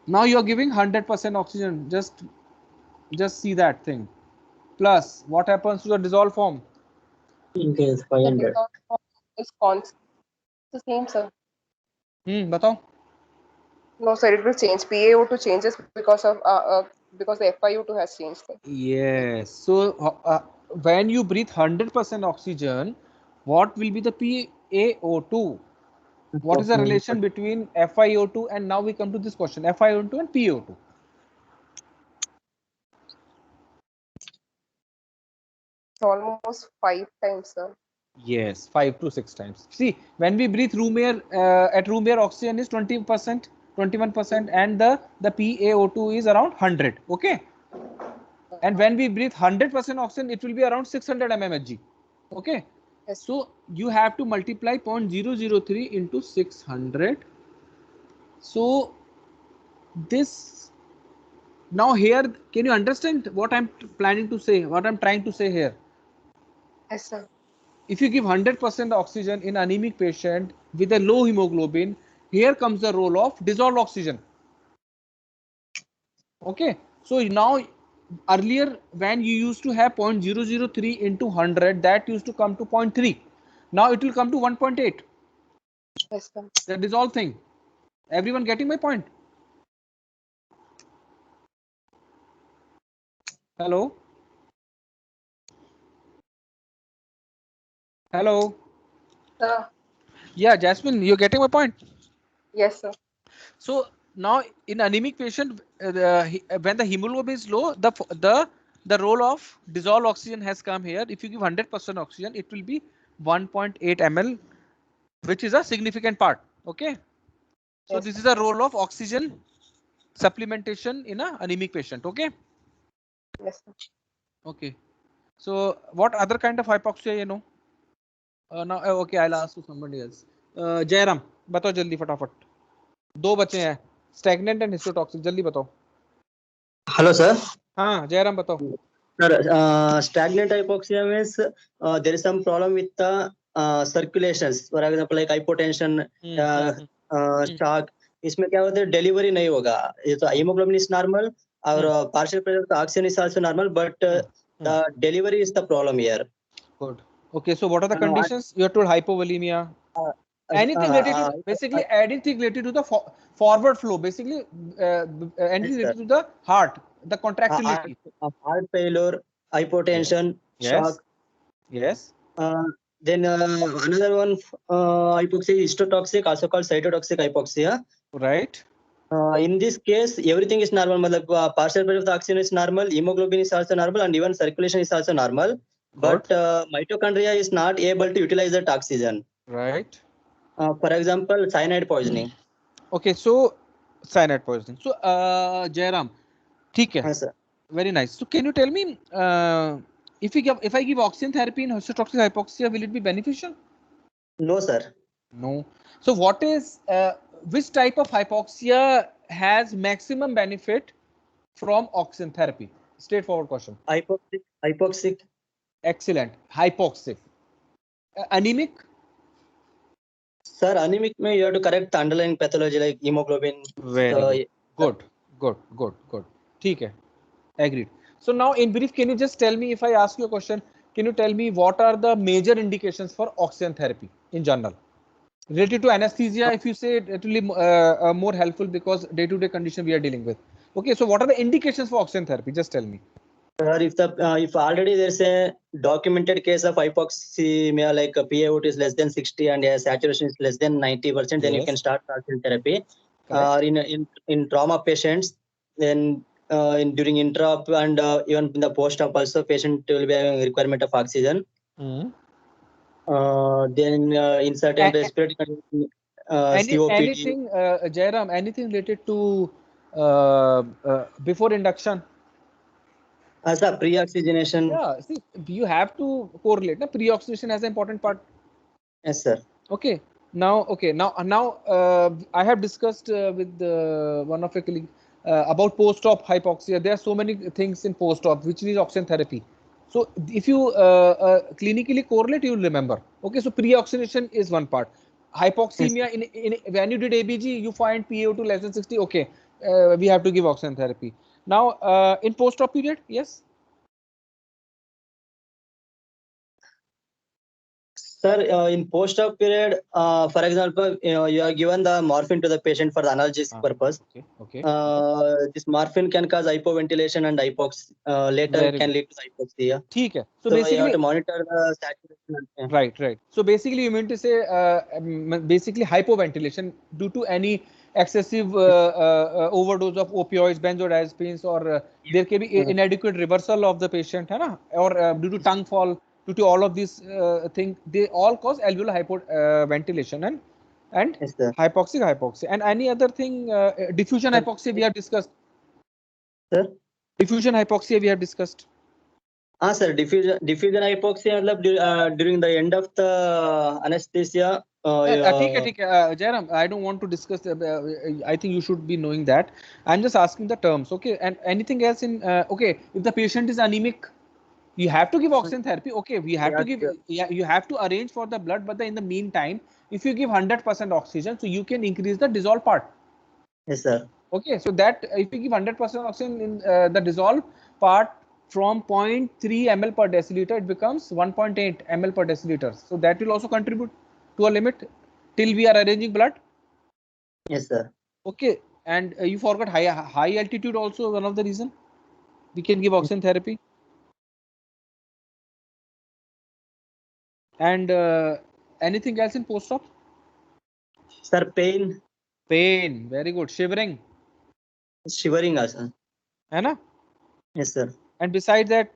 now you are giving 100% oxygen. Just see that thing. Plus, what happens to the dissolved form? In case 500. Is constant. The same, sir. बताओ. No, sir. It will change. PaO2 changes because the FiO2 has changed, sir. Yes. So when you breathe 100% oxygen, what will be the PaO2? What is the relation between FiO2 and now we come to this question, FiO2 and PaO2? It's almost 5 times, sir. Yes, 5 to 6 times. See, when we breathe room air, at room air oxygen is 20%, 21%, and the PaO2 is around 100. Okay. And when we breathe 100% oxygen, it will be around 600 mmHg. Okay. Yes. So you have to multiply 0.003 into 600. So this Now here, can you understand what I'm planning to say? What I'm trying to say here? Yes, sir. If you give 100% oxygen in anemic patient with a low hemoglobin, here comes the role of dissolved oxygen. Okay, so now earlier when you used to have 0.003 into 100, that used to come to 0.3. Now it will come to 1.8. Yes, sir. The dissolved thing. Everyone getting my point? Hello? Hello? Sir. Yeah, Jasmine, you're getting my point? Yes, sir. So now in anemic patient, when the hemoglobin is low, the role of dissolved oxygen has come here. If you give 100% oxygen, it will be 1.8 ml, which is a significant part. Okay. So Yes, this sir. is the role of oxygen supplementation in a anemic patient. Okay. Yes, sir. Okay. So what other kind of hypoxia you know? Now okay, I'll ask to somebody else. Jairam, बताओ जल्दी फटाफट. दो बचे हैं, stagnant and histotoxic. जल्दी बताओ. Hello, sir. हाँ, जयराम बताओ. Sir, stagnant hypoxia means there is some problem with the circulations. For example, like hypotension, shock. इसमें क्या होता है, delivery नहीं होगा. ये तो hemoglobin is normal, और partial pressure of oxygen is also normal, but the delivery is the problem here. Good. Okay, so what are the conditions? You are told hypovolemia. Anything related to basically anything related to the forward flow. Basically, anything related to the heart, the contractility. Heart failure, hypotension, shock. Yes. Then another one, hypoxia is histotoxic, also called cytotoxic hypoxia. Right. In this case, everything is normal. Matlab, partial pressure of the oxygen is normal, hemoglobin is also normal, and even circulation is also normal. But mitochondria is not able to utilize that oxygen. Right. For example, cyanide poisoning. Okay, so cyanide poisoning. So, Jairam, ठीक है. Yes, sir. Very nice. So, can you tell me if I give oxygen therapy in histotoxic hypoxia, will it be beneficial? No, sir. No. So, what is which type of hypoxia has maximum benefit from oxygen therapy? Straightforward question. Hypoxic. Excellent. Hypoxic. Anemic. Sir, anemic may you have to correct the underlying pathology like hemoglobin. Very good. Good. ठीक है. Agreed. So now in brief, can you just tell me, if I ask you a question, can you tell me what are the major indications for oxygen therapy in general? Related to anesthesia, if you say it will be more helpful because day-to-day condition we are dealing with. Okay, so what are the indications for oxygen therapy? Just tell me. Sir, if already there's a documented case of hypoxemia, like a PaO2 is less than 60 and a saturation is less than 90%, then you can start oxygen therapy. In trauma patients, then during intra-op and even in the post-op also, patient will be having requirement of oxygen. Then in certain respiratory conditions, COPD. Anything, Jairam, anything related to before induction? As a pre-oxygenation. Yeah, see, you have to correlate. Na? Pre-oxygenation has an important part. Yes, sir. Okay. Now, I have discussed with one of your colleagues about post-op hypoxia. There are so many things in post-op which needs oxygen therapy. So, if you clinically correlate, you will remember. Okay, so pre-oxygenation is one part. Hypoxemia, in when you did ABG, you find PaO2 less than 60. Okay, we have to give oxygen therapy. Now, in post-op period, yes. Sir, in post-op period, for example, you are given the morphine to the patient for the analgesic purpose. Okay. This morphine can cause hypoventilation and hypoxia. Later can lead to hypoxia. ठीक है. So basically, you have basically, to monitor the saturation. Right. So basically, you mean to say basically hypoventilation due to any excessive overdose of opioids, benzodiazepines, or there can be inadequate reversal of the patient, है ना? Or due to tongue fall, due to all of these things, they all cause alveolar hypoventilation and hypoxia. And any other thing, diffusion hypoxia we have discussed. Sir? Diffusion hypoxia we have discussed. Sir, diffusion hypoxia, during the end of the anesthesia, ठीक है, Jairam, I don't want to discuss. I think you should be knowing that. I'm just asking the terms, okay? And anything else in okay? If the patient is anemic, you have to give oxygen therapy. Okay, we have to give. Yeah, you have to arrange for the blood, but in the meantime, if you give 100% oxygen, so you can increase the dissolve part. Yes, sir. Okay, so that if you give 100% oxygen in the dissolve part from 0.3 ml per deciliter, it becomes 1.8 ml per deciliter. So that will also contribute to a limit till we are arranging blood. Yes, sir. Okay, and you forgot high altitude also one of the reason we can give oxygen therapy. And anything else in post-op? Sir, pain. Pain, very good. Shivering. Shivering also. है ना? Yes, sir. And besides that,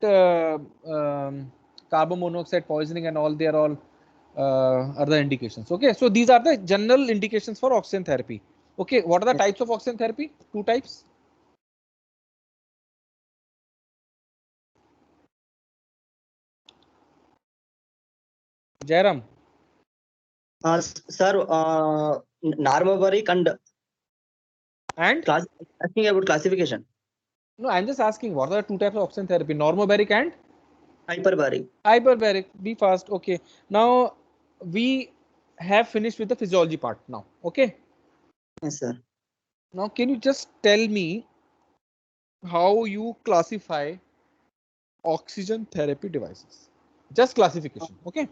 carbon monoxide poisoning and all, they are all other indications. Okay, so these are the general indications for oxygen therapy. Okay, what are the types of oxygen therapy? Two types. Jairam. Sir, normobaric and asking about classification. No, I'm just asking what are the two types of oxygen therapy? Normobaric and hyperbaric. Hyperbaric. Be fast. Okay. Now we have finished with the physiology part now. Okay. Yes, sir. Now can you just tell me how you classify oxygen therapy devices? Just classification. Okay.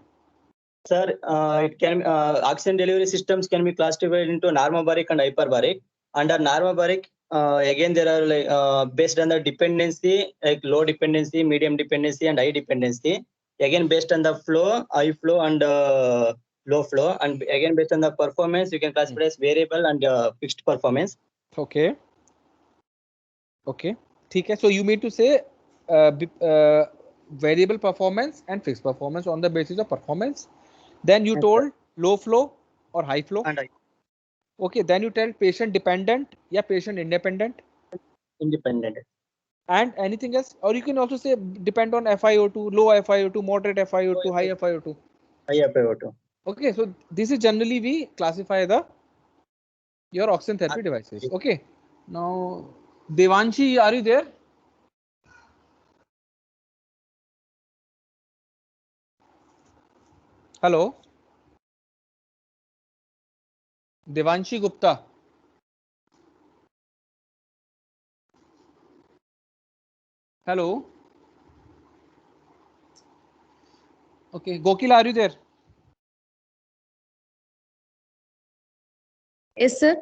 Sir, it can oxygen delivery systems can be classified into normobaric and hyperbaric. Under normobaric, again there are like based on the dependency, like low dependency, medium dependency, and high dependency. Again based on the flow, high flow and low flow, and again based on the performance, you can classify as variable and fixed performance. Okay. Okay. Okay. So you mean to say variable performance and fixed performance on the basis of performance. Then you told low flow or high flow. And high. Okay. Then you tell patient dependent, yeah, patient independent. Independent. And anything else? Or you can also say depend on FiO2, low FiO2, moderate FiO2, high FiO2. High FiO2. Okay. So this is generally we classify your oxygen therapy devices. Okay. Now, Devanshi, are you there? Hello. Devanshi Gupta. Hello. Okay. Gokila, are you there? Yes, sir.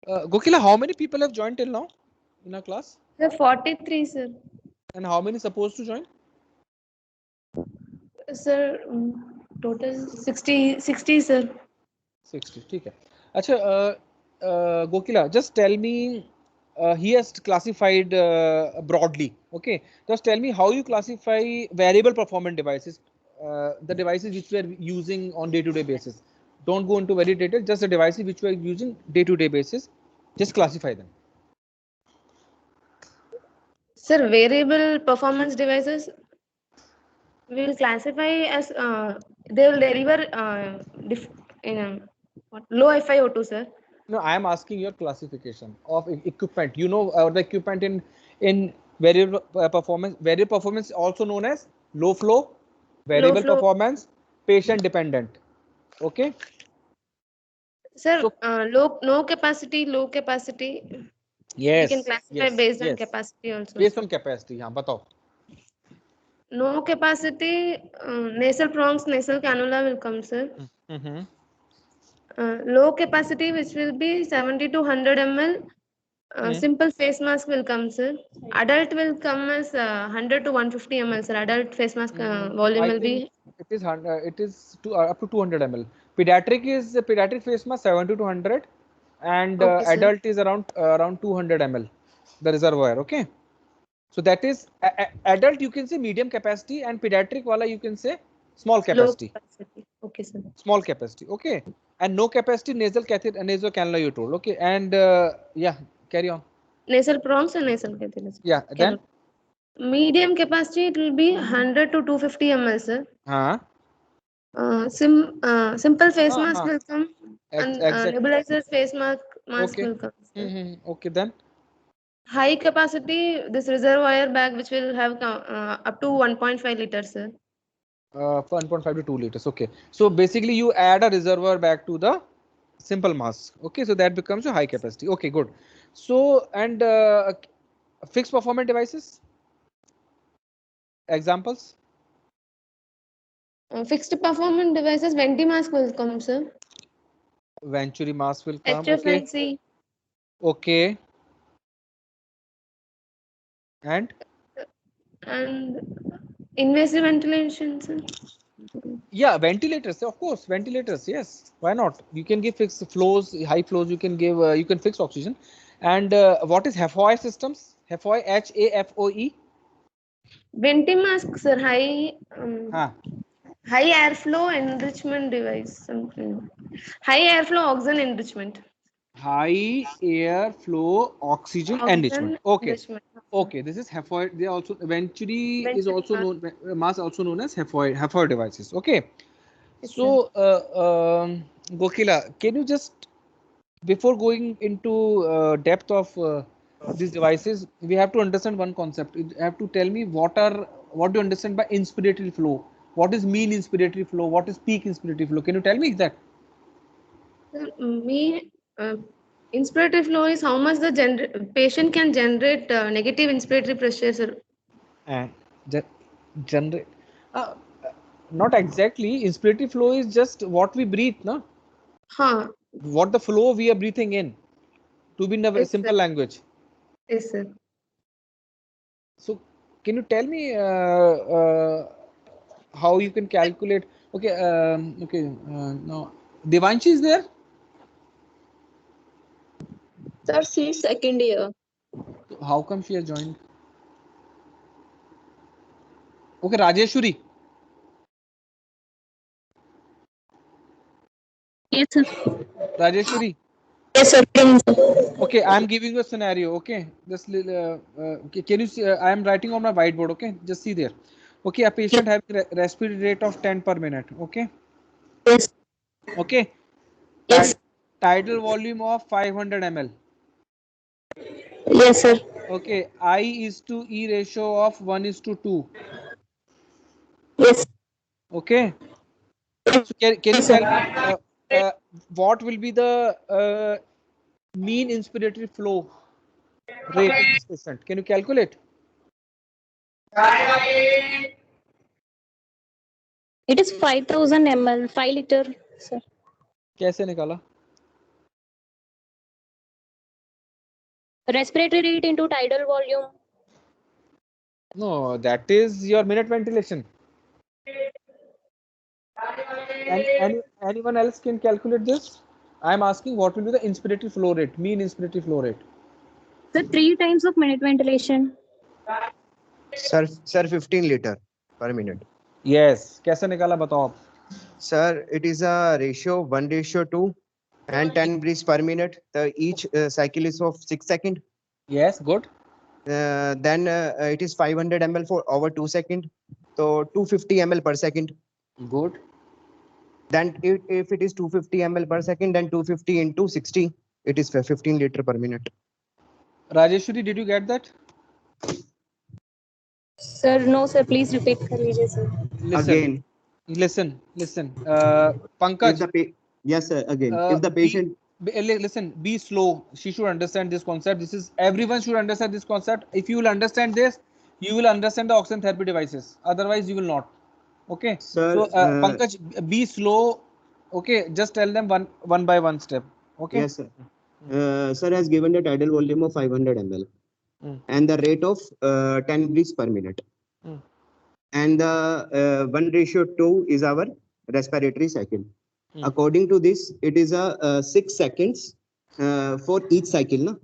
Gokila, how many people have joined till now in our class? Sir, 43, sir. And how many supposed to join? Sir, total 60, sir. 60. Okay. Acha, Gokila, just tell me. He has classified broadly. Okay. Just tell me how you classify variable performance devices, the devices which we are using on day-to-day basis. Don't go into very detail. Just the devices which we are using day-to-day basis. Just classify them. Sir, variable performance devices we will classify as they will deliver low FiO2, sir. No, I am asking your classification of equipment. You know the equipment in variable performance. Variable performance also known as low flow, variable performance, patient dependent. Okay. Sir, so, low capacity, low capacity. Yes. We can classify based on capacity also. Based on capacity, हाँ बताओ. No capacity, nasal prongs, nasal cannula will come, sir. Low capacity, which will be 70 to 100 ml. Simple face mask will come, sir. Adult will come as 100 to 150 ml, sir. Adult face mask volume will be. It is up to 200 ml. Pediatric face mask 70 to 100, and adult is around 200 ml. The reservoir, okay. So that is adult. You can say medium capacity, and pediatric wala you can say small capacity. Low capacity. Okay, sir. Small capacity, okay. And no capacity nasal catheter, nasal cannula you told, okay. And yeah, carry on. Nasal prongs and nasal catheter. Yeah. Then medium capacity it will be 100 to 250 ml, sir. Simple face mask will come, and Exactly. nebulizers face mask Okay. will come. Sir. Okay, then. High capacity, this reservoir bag which will have up to 1.5 liters, sir. 1.5 to 2 liters. Okay. So basically you add a reservoir back to the simple mask. Okay. So that becomes a high capacity. Okay, good. So, and fixed performance devices? Examples? Fixed performance devices, Venti mask will come, sir. Venturi mask will come. HFIC. Okay. And invasive ventilation, sir. Yeah, ventilators, of course, ventilators. Yes, why not? You can give fixed flows, high flows. You can give, you can fix oxygen. And what is HAFOE systems? HAFOE, HAFOE. Venti mask, sir. High airflow enrichment device. Something. High airflow oxygen enrichment. High airflow oxygen enrichment. Okay. Enrichment. Okay, this is HAFOE. They also Venturi is also known, mass also known as HAFOE devices. Okay. So Gokila, can you just, before going into depth of these devices, we have to understand one concept. You have to tell me what do you understand by inspiratory flow? What is mean inspiratory flow? What is peak inspiratory flow? Can you tell me that? Inspiratory flow is how much the patient can generate negative inspiratory pressure, sir. And generate. Not exactly. Inspiratory flow is just what we breathe, no? What the flow we are breathing in. To be in a very simple language. Yes, sir. So, can you tell me how you can calculate? Okay, now Devanshi is there. Sir, she's second year. How come she has joined? Okay, Rajeshwari. Yes, sir. Rajeshwari. Yes, sir. Okay, I am giving you a scenario. Okay, just can you see? I am writing on my whiteboard. Okay, just see there. Okay, a patient having respiratory rate of 10 per minute. Okay. Yes. Okay. Yes. Tidal volume of 500 ml. Yes, sir. Okay, I is to E ratio of 1:2. Yes. Okay. So can you tell me what will be the mean inspiratory flow rate in this patient? Can you calculate? It is 5,000 ml, 5 liter, sir. कैसे निकाला? Respiratory rate into tidal volume. No, that is your minute ventilation. And anyone else can calculate this? I am asking what will be the inspiratory flow rate, mean inspiratory flow rate. Sir, 3 times of minute ventilation. Sir, 15 liter per minute. Yes. कैसे निकाला बताओ आप? Sir, it is a ratio 1:2 and 10 breaths per minute. Each cycle is of 6 seconds. Yes, good. Then it is 500 ml for over 2 seconds. So 250 ml per second. Good. Then if it is 250 ml per second, then 250 into 60, it is 15 liter per minute. Rajeshwari, did you get that? Sir, no, sir. Please repeat, sir. Again. Listen. Pankaj. Yes, sir. Again, if the patient. Listen, be slow. She should understand this concept. Everyone should understand this concept. If you will understand this, you will understand the oxygen therapy devices. Otherwise, you will not. Okay. Sir, so Pankaj, be slow. Okay, just tell them one by one step. Okay. Yes, sir. Sir has given the tidal volume of 500 ml and the rate of 10 breaths per minute. And the 1:2 is our respiratory cycle. According to this, it is a 6 seconds for each cycle. No?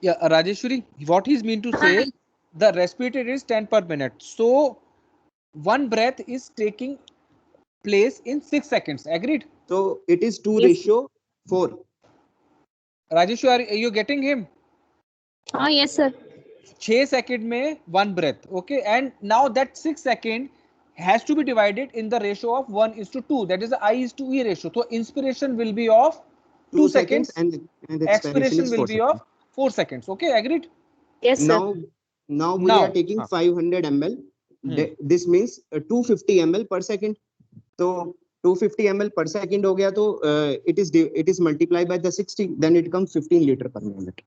Yeah, Rajeshwari, what he's mean to say, the respiratory rate is 10 per minute. So one breath is taking place in 6 seconds. Agreed? So it is 2:4. Rajeshwari, are you getting him? Yes, sir. 6 seconds में one breath. Okay, and now that 6 seconds has to be divided in the ratio of 1:2. That is the I:2E ratio. So inspiration will be of 2 seconds and the expiration is will 4 be of 4 seconds. Okay, agreed? Yes, sir. Now we are taking 500 ml. This means 250 ml per second. So 250 ml per second हो गया तो it is multiplied by the 60, then it comes 15 liter per minute.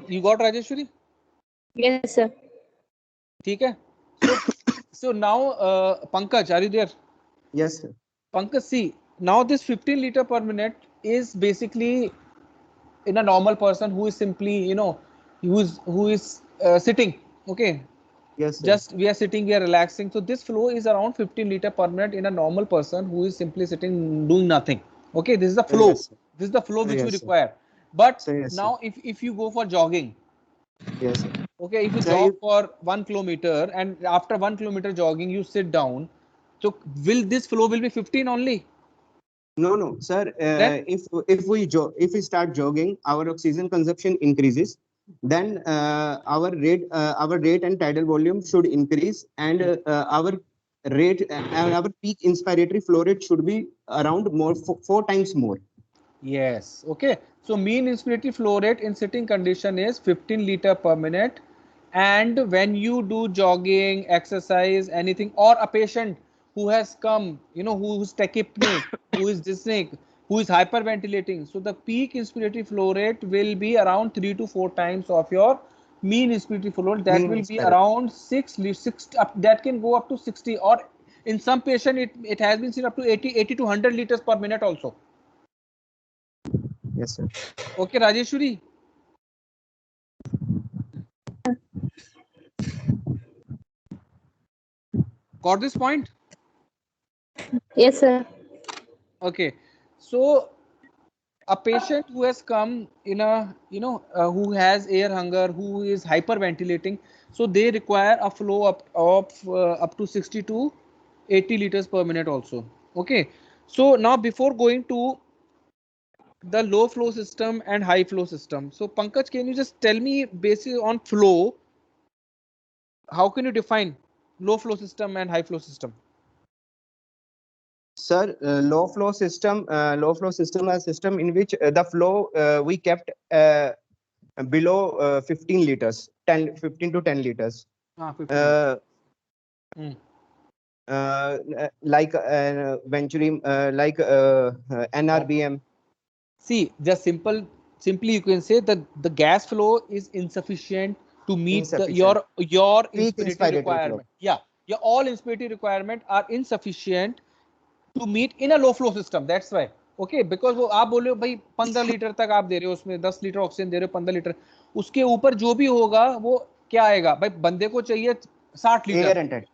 You got Rajeshwari? Yes, sir. ठीक है. So now Pankaj, are you there? Yes, sir. Pankaj, see, now this 15 liter per minute is basically in a normal person who is simply, you know, who is sitting. Okay. Yes, sir. Just we are sitting, we are relaxing. So this flow is around 15 liter per minute in a normal person who is simply sitting doing nothing. Okay, this is the flow. Yes, this is the flow which we yes, require. But yes, now if you go for jogging, yes, sir. okay, if you Sir, jog for 1 kilometer and after 1 kilometer jogging you sit down, so will this flow will be 15 only? No, sir. If we start jogging, our oxygen consumption increases. Then our rate and tidal volume should increase, and our peak inspiratory flow rate should be around 4 times more. Yes. Okay. So mean inspiratory flow rate in sitting condition is 15 liter per minute. And when you do jogging, exercise, anything, or a patient who has come, you know, who's tachypneic, who is dyspneic, who is hyperventilating, so the peak inspiratory flow rate will be around 3 to 4 times of your mean inspiratory flow rate. That will be around 6, that can go up to 60, or in some patient it has been seen up to 80 to 100 liters per minute also. Yes, sir. Okay, Rajeshwari. Got this point? Yes, sir. Okay. So a patient who has come in a, you know, who has air hunger, who is hyperventilating, so they require a flow up to 60 to 80 liters per minute also. Okay. So now before going to the low flow system and high flow system, so Pankaj, can you just tell me based on flow, how can you define low flow system and high flow system? Sir, low flow system is a system in which the flow we kept below 15 liters, 15 to 10 liters. 15. Like Venturium, like NRBM. See, just simply you can say that the gas flow is insufficient to meet your inspiratory requirement. Yeah, your all inspiratory requirement are insufficient to meet in a low flow system. That's why. Okay, because वो आप बोले हो भाई 15 litre तक आप दे रहे हो, उसमें 10 लीटर ऑक्सीजन दे रहे हो, 15 लीटर, उसके ऊपर जो भी होगा वो क्या आएगा भाई, बंदे को चाहिए 60 लीटर.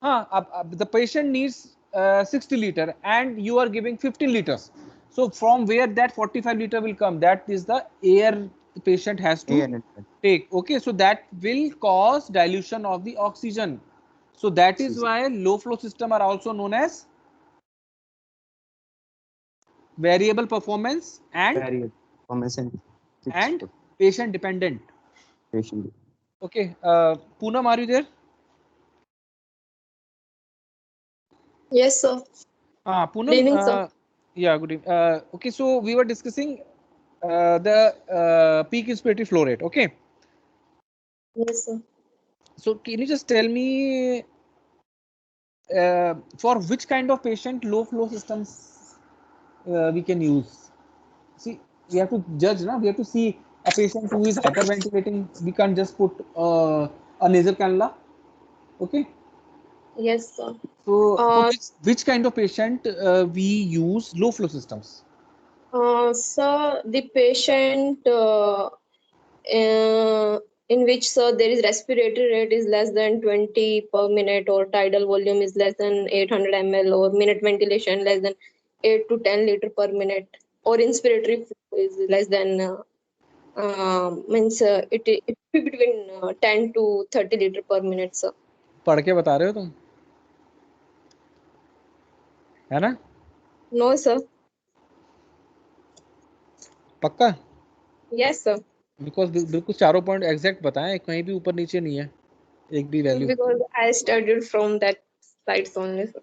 हाँ, अब the patient needs 60 liter and you are giving 15 liters. So from where that 45 liter will come, that is the air the patient has to take. Okay, so that will cause dilution of the oxygen. So that is why low flow system are also known as variable performance and patient dependent. Okay, Poonam, are you there? Yes, sir. Poonam, Good evening, sir. Yeah, good evening. Okay, so we were discussing the peak inspiratory flow rate. Okay. Yes, sir. So can you just tell me for which kind of patient low flow systems we can use? See, we have to judge, na? We have to see a patient who is hyperventilating. We can't just put a nasal cannula. Okay. Yes, sir. So for which kind of patient we use low flow systems? Sir, the patient in which, sir, there is respiratory rate is less than 20 per minute, or tidal volume is less than 800 ml, or minute ventilation less than 8 to 10 liter per minute, or inspiratory flow is less than means it be between 10 to 30 liter per minute, sir. पढ़ के बता रहे हो तुम, है ना? No, sir. पक्का? Yes, sir. Because बिल्कुल चारों पॉइंट एग्जैक्ट बताएं, कहीं भी ऊपर नीचे नहीं है. एक भी value? Because I studied from that slides only, sir.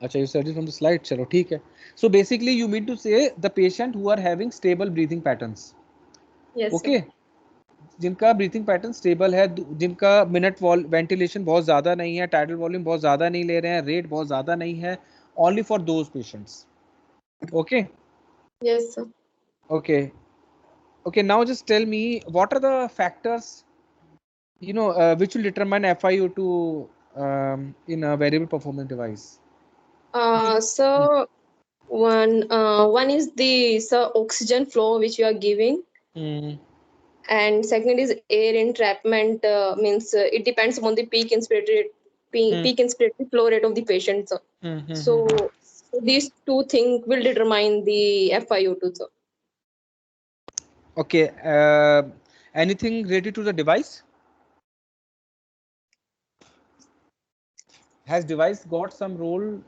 अच्छा, you studied from the slide. चलो ठीक है. So basically you mean to say the patient who are having stable breathing patterns. Yes, Okay. sir. जिनका breathing pattern stable है, जिनका minute ventilation बहुत ज्यादा नहीं है, टाइडल वॉल्यूम बहुत ज्यादा नहीं ले रहे हैं, रेट बहुत ज्यादा नहीं है, only for those patients. Okay. Yes, sir. Okay. Okay, now just tell me what are the factors, you know, which will determine FiO2 in a variable performance device? So one is the oxygen flow which you are giving. And second is air entrapment, means it depends on the peak inspiratory flow rate of the patient, sir. So these two things will determine the FiO2, sir. Okay. Anything related to the device? Has device got some role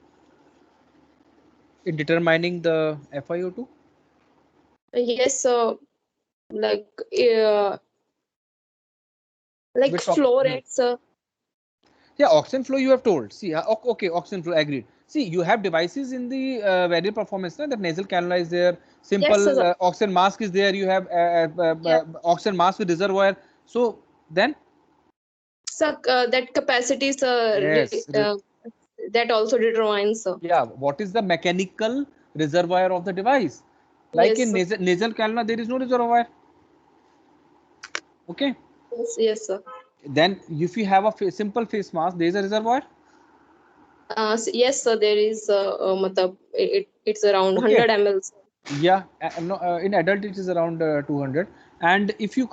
in determining the FiO2? Yes, sir. Like flow rates, sir. Yeah, oxygen flow you have told. See, okay, oxygen flow, agreed. See, you have devices in the variable performance, that nasal cannula is there, simple Yes, oxygen mask is there, you have oxygen mask with reservoir. So then? Sir, that capacity, sir, Yes. that also determines, sir. Yeah, what is the mechanical reservoir of the device? Like Yes, in nasal cannula, there is no reservoir. Okay. Yes, sir. Then if you have a simple face mask, there is a reservoir. Yes, sir, there is it's around 100 ml. Yeah, no, in adult it is around 200. And if you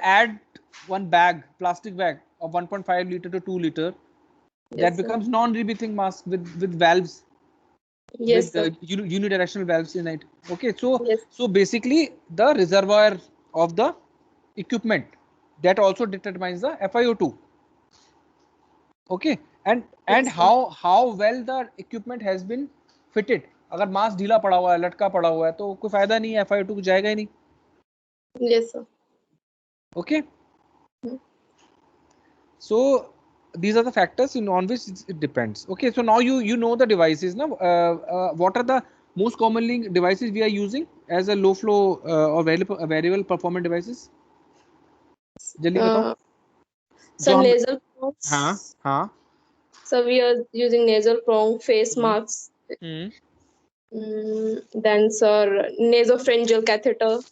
add one bag, plastic bag of 1.5 liter to 2 liter, that becomes non-rebreathing mask with valves. Yes, with unidirectional valves in it. Okay, so basically the reservoir of the equipment, that also determines the FiO2. Okay, and how well the equipment has been fitted. अगर mask ढीला पड़ा हुआ है, लटका पड़ा हुआ है, तो कोई फायदा नहीं है, FiO2 जाएगा ही नहीं. Yes, sir. Okay. So these are the factors on which it depends. Okay, so now you know the devices now. What are the most commonly devices we are using as a low flow or variable performance devices? जल्दी बताओ. Some nasal prongs. हाँ. So we are using nasal prong, face masks. Then sir, nasopharyngeal catheter.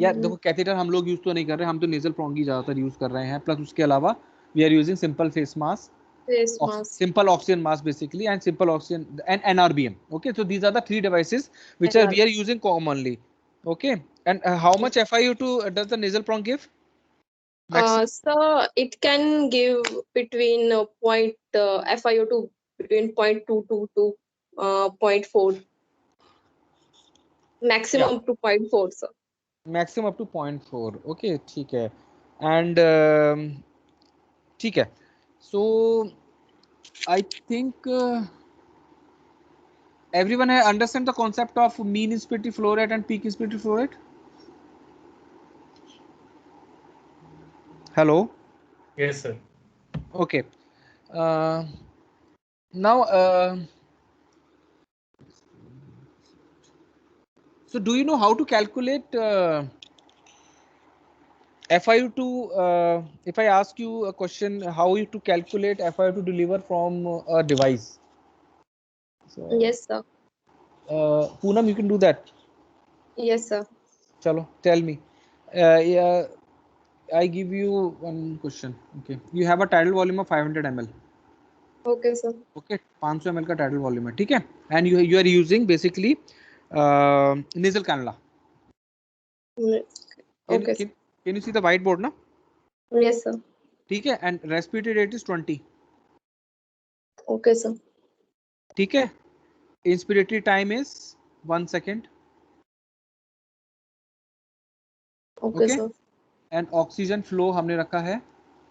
यार देखो, catheter हम लोग use तो नहीं कर रहे, हम तो नेजल प्रोंग ही ज्यादातर यूज कर रहे हैं. प्लस उसके अलावा we are using simple face mask, simple oxygen mask basically, and simple oxygen and NRBM. Okay, so these are the three devices which we are using commonly. Okay, and how much FiO2 does the nasal prong give? So it can give between FiO2 between 0.22 to 0.4, maximum up to 0.4, sir. Maximum up to 0.4. Okay, ठीक है. And ठीक है. So I think everyone understand the concept of mean inspiratory flow rate and peak inspiratory flow rate. Hello. Yes, sir. Okay. Now, so do you know how to calculate FiO2? If I ask you a question, how you to calculate FiO2 deliver from a device? So, yes, sir. Poonam, you can do that. Yes, sir. Chalo, tell me. Yeah, I give you one question. Okay, you have a tidal volume of 500 ml. Okay, sir. Okay, 500 ml का tidal volume है, ठीक है? And you are using basically nasal cannula. Okay. Can you see the whiteboard now? Yes, sir. ठीक है, and respiratory rate is 20. Okay, sir. ठीक है, inspiratory time is 1 second. Okay, sir. And oxygen flow हमने रखा है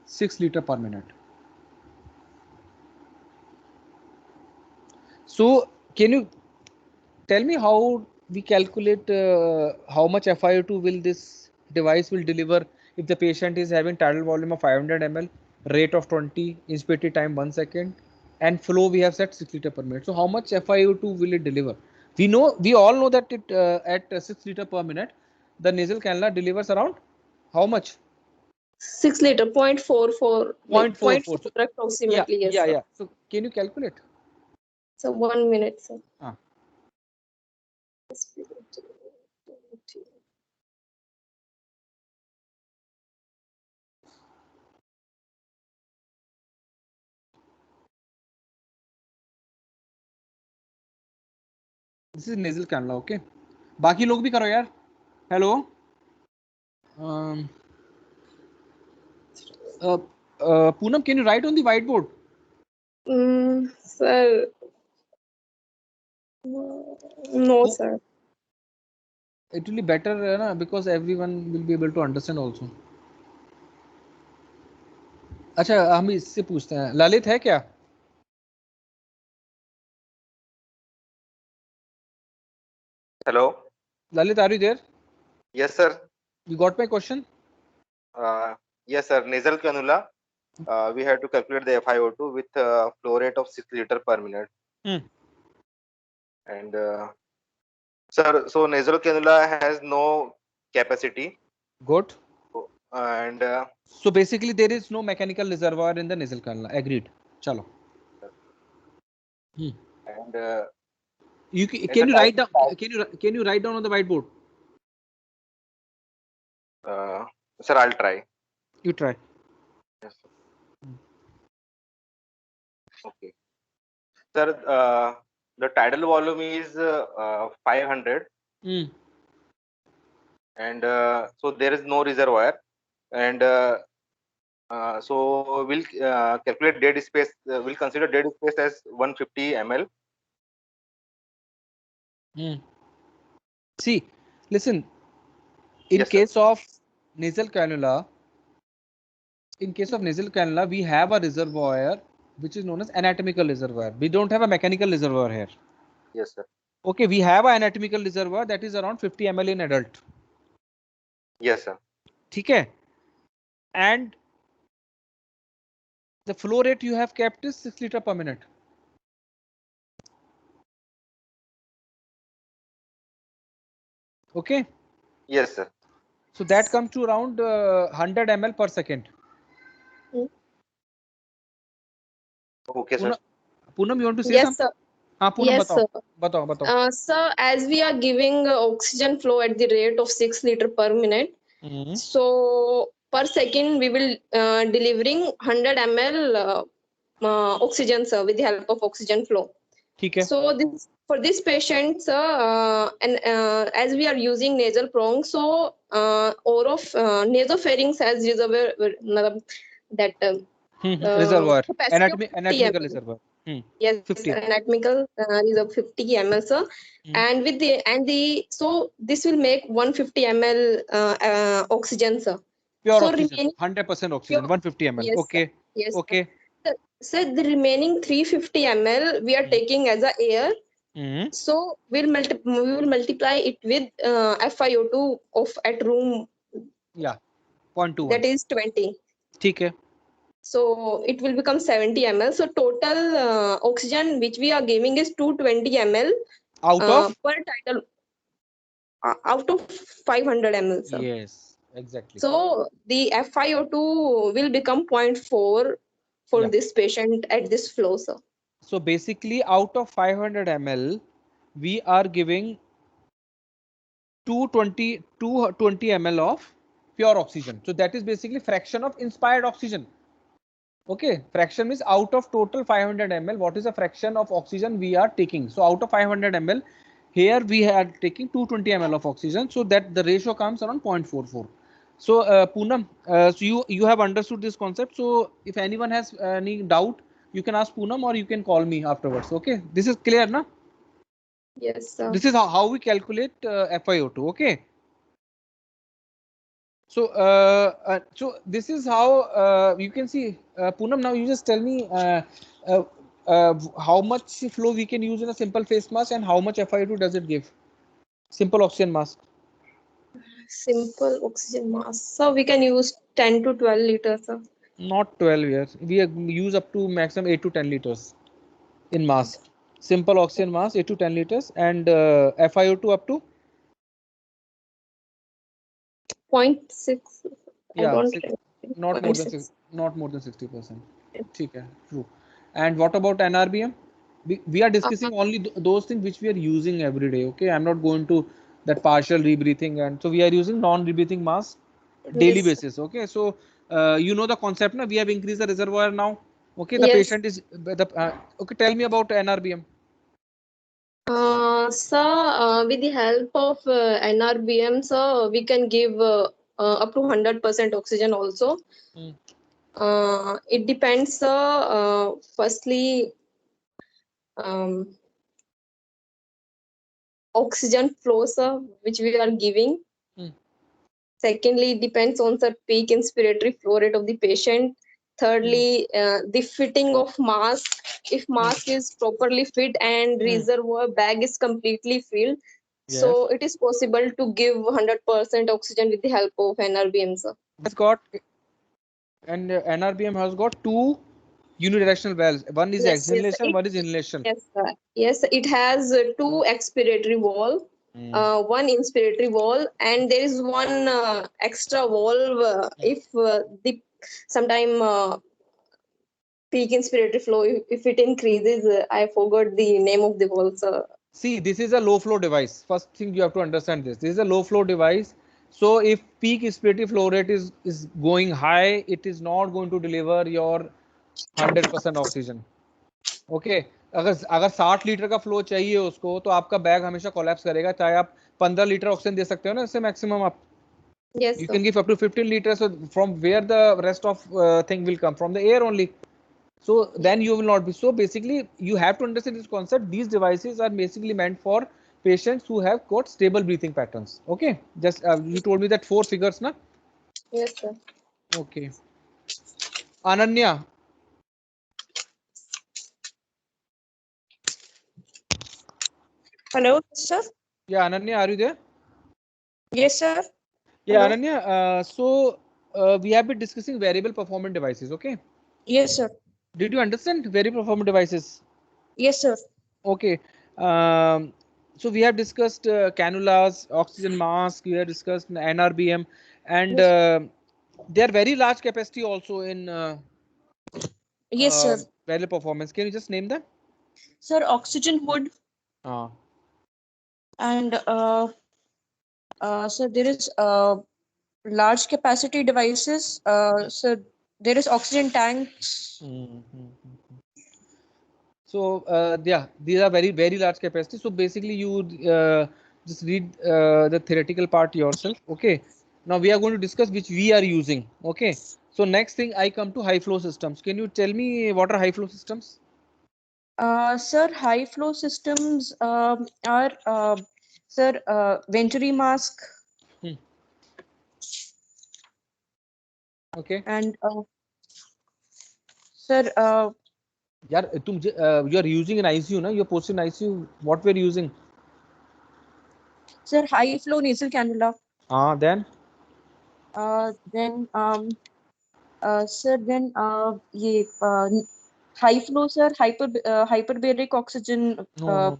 6 liter per minute. So can you tell me how we calculate how much FiO2 will this device will deliver if the patient is having tidal volume of 500 ml, rate of 20, inspiratory time 1 second, and flow we have set 6 liter per minute. So how much FiO2 will it deliver? We all know that it at 6 liter per minute, the nasal cannula delivers around how much? 6 liter, 0.44, like 0.44. 0.4 approximately. Yes, sir. Yeah. So can you calculate? So 1 minute, sir. This is nasal cannula, okay? बाकी लोग भी करो यार. Hello. Poonam, can you write on the whiteboard? Sir. No, sir. It will be better na, because everyone will be able to understand also. अच्छा हम इससे पूछते हैं, ललित है क्या? Hello. Lalit, are you there? Yes, sir. You got my question? Yes, sir. Nasal cannula. We have to calculate the FiO2 with flow rate of 6 liter per minute. And sir, so nasal cannula has no capacity. Good. And so basically there is no mechanical reservoir in the nasal cannula. Agreed. Chalo. And can you write down? Can you write down on the whiteboard? Sir, I'll try. You try. Yes, sir. Okay. Sir, the tidal volume is 500. And so there is no reservoir. And so we'll calculate dead space. We'll consider dead space as 150 ml. See, listen. In Yes, case of nasal cannula, we have a reservoir which is known as anatomical reservoir. We don't have a mechanical reservoir here. Yes, sir. Okay, we have an anatomical reservoir that is around 50 ml in adult. Yes, sir. Okay. And the flow rate you have kept is 6 liter per minute. Okay. Yes, sir. So that comes to around 100 ml per second. Okay, sir. Poonam, you want to say Yes, something? sir. Poonam, Yes, batao. sir. Batao. Sir, as we are giving oxygen flow at the rate of 6 liter per minute, so per second we will delivering 100 ml oxygen, sir, with the help of oxygen flow. Okay. So for this patient, sir, and as we are using nasal prong, so or of nasopharynx has reservoir that reservoir, capacity of 50 anatomical ml. reservoir. Yes, 50. anatomical is of 50 ml, sir. And with so this will make 150 ml oxygen, sir. Pure so oxygen, 100% oxygen, 150 ml. Yes, Okay. sir. Yes, okay. So the remaining 350 ml we are taking as a air. So we will multiply it with FiO2 of at room. Yeah, 0.21. That is 20. Okay. So it will become 70 ml. So total oxygen which we are giving is 220 ml out of per tidal out of 500 ml. Sir. Yes, exactly. So the FiO2 will become 0.4 for this patient at this flow, sir. So basically, out of 500 ml, we are giving 220 ml of pure oxygen. So that is basically fraction of inspired oxygen. Okay, fraction means out of total 500 ml, what is the fraction of oxygen we are taking? So out of 500 ml, here we are taking 220 ml of oxygen. So that the ratio comes around 0.44. So Poonam, so you have understood this concept. So if anyone has any doubt, you can ask Poonam or you can call me afterwards. Okay, this is clear, na? Yes, sir. This is how we calculate FiO2. Okay. So so this is how you can see Poonam. Now you just tell me how much flow we can use in a simple face mask and how much FiO2 does it give? Simple oxygen mask. Simple oxygen mask. So we can use 10 to 12 liters, sir. Not 12 years. We use up to maximum 8 to 10 liters in mask. Simple oxygen mask 8 to 10 liters, and FiO2 up to 0.6. yeah, I don't six, remember. not more than 0.6. not more than 60%. Okay, true. And what about NRBM? We are discussing only those things which we are using every day. Okay, I'm not going to that partial rebreathing, and so we are using non-rebreathing mask daily Yes. basis. Okay, so you know the concept now. We have increased the reservoir now. Okay, the Yes. patient is okay. Tell me about NRBM. With the help of NRBM, sir, we can give up to 100% oxygen also. It depends, firstly, oxygen flow, sir, which we are giving. Secondly, it depends on the peak inspiratory flow rate of the patient. Thirdly, the fitting of mask. If mask is properly fit and reservoir bag is completely filled, so it is possible to give 100% oxygen with the help of NRBM, sir. Has got, and NRBM has got two unidirectional valves. One is exhalation, one is inhalation. Yes, sir. Yes, it has two expiratory valve, one inspiratory valve, and there is one extra valve if the sometime peak inspiratory flow, if it increases. I forgot the name of the valve, sir. See, this is a low flow device. First thing you have to understand this. This is a low flow device. So if peak inspiratory flow rate is going high, it is not going to deliver your 100% oxygen. Okay. अगर 60 litre का flow चाहिए उसको, तो आपका bag हमेशा collapse करेगा, चाहे आप 15 लीटर ऑक्सीजन दे सकते हो ना, इससे मैक्सिमम आप Yes, you sir. can give up to 15 liters. So from where the rest of thing will come? From the air only. So then you will not be. So basically you have to understand this concept. These devices are basically meant for patients who have got stable breathing patterns. Okay, just you told me that 4 figures, na? Yes, sir. Okay. Ananya. Hello, sir. Yeah, Ananya, are you there? Yes, sir. Yeah, Hello. Ananya. We have been discussing variable performance devices. Okay. Yes, sir. Did you understand variable performance devices? Yes, sir. Okay. So we have discussed cannulas, oxygen mask, we have discussed NRBM, and they are very large capacity also in Yes, sir. variable performance. Can you just name them? Sir, oxygen hood, and so there is large capacity devices. So there is oxygen tanks. So yeah, these are very large capacity. So basically you just read the theoretical part yourself. Okay. Now we are going to discuss which we are using. Okay. So next thing I come to high flow systems. Can you tell me what are high flow systems? Sir, high flow systems are Venturi mask. Okay. And sir, यार तुम you are using in ICU, na? You are posted in ICU. What we are using? Sir, high flow nasal cannula. Then. Sir, then high flow, sir, hyperbaric oxygen. No.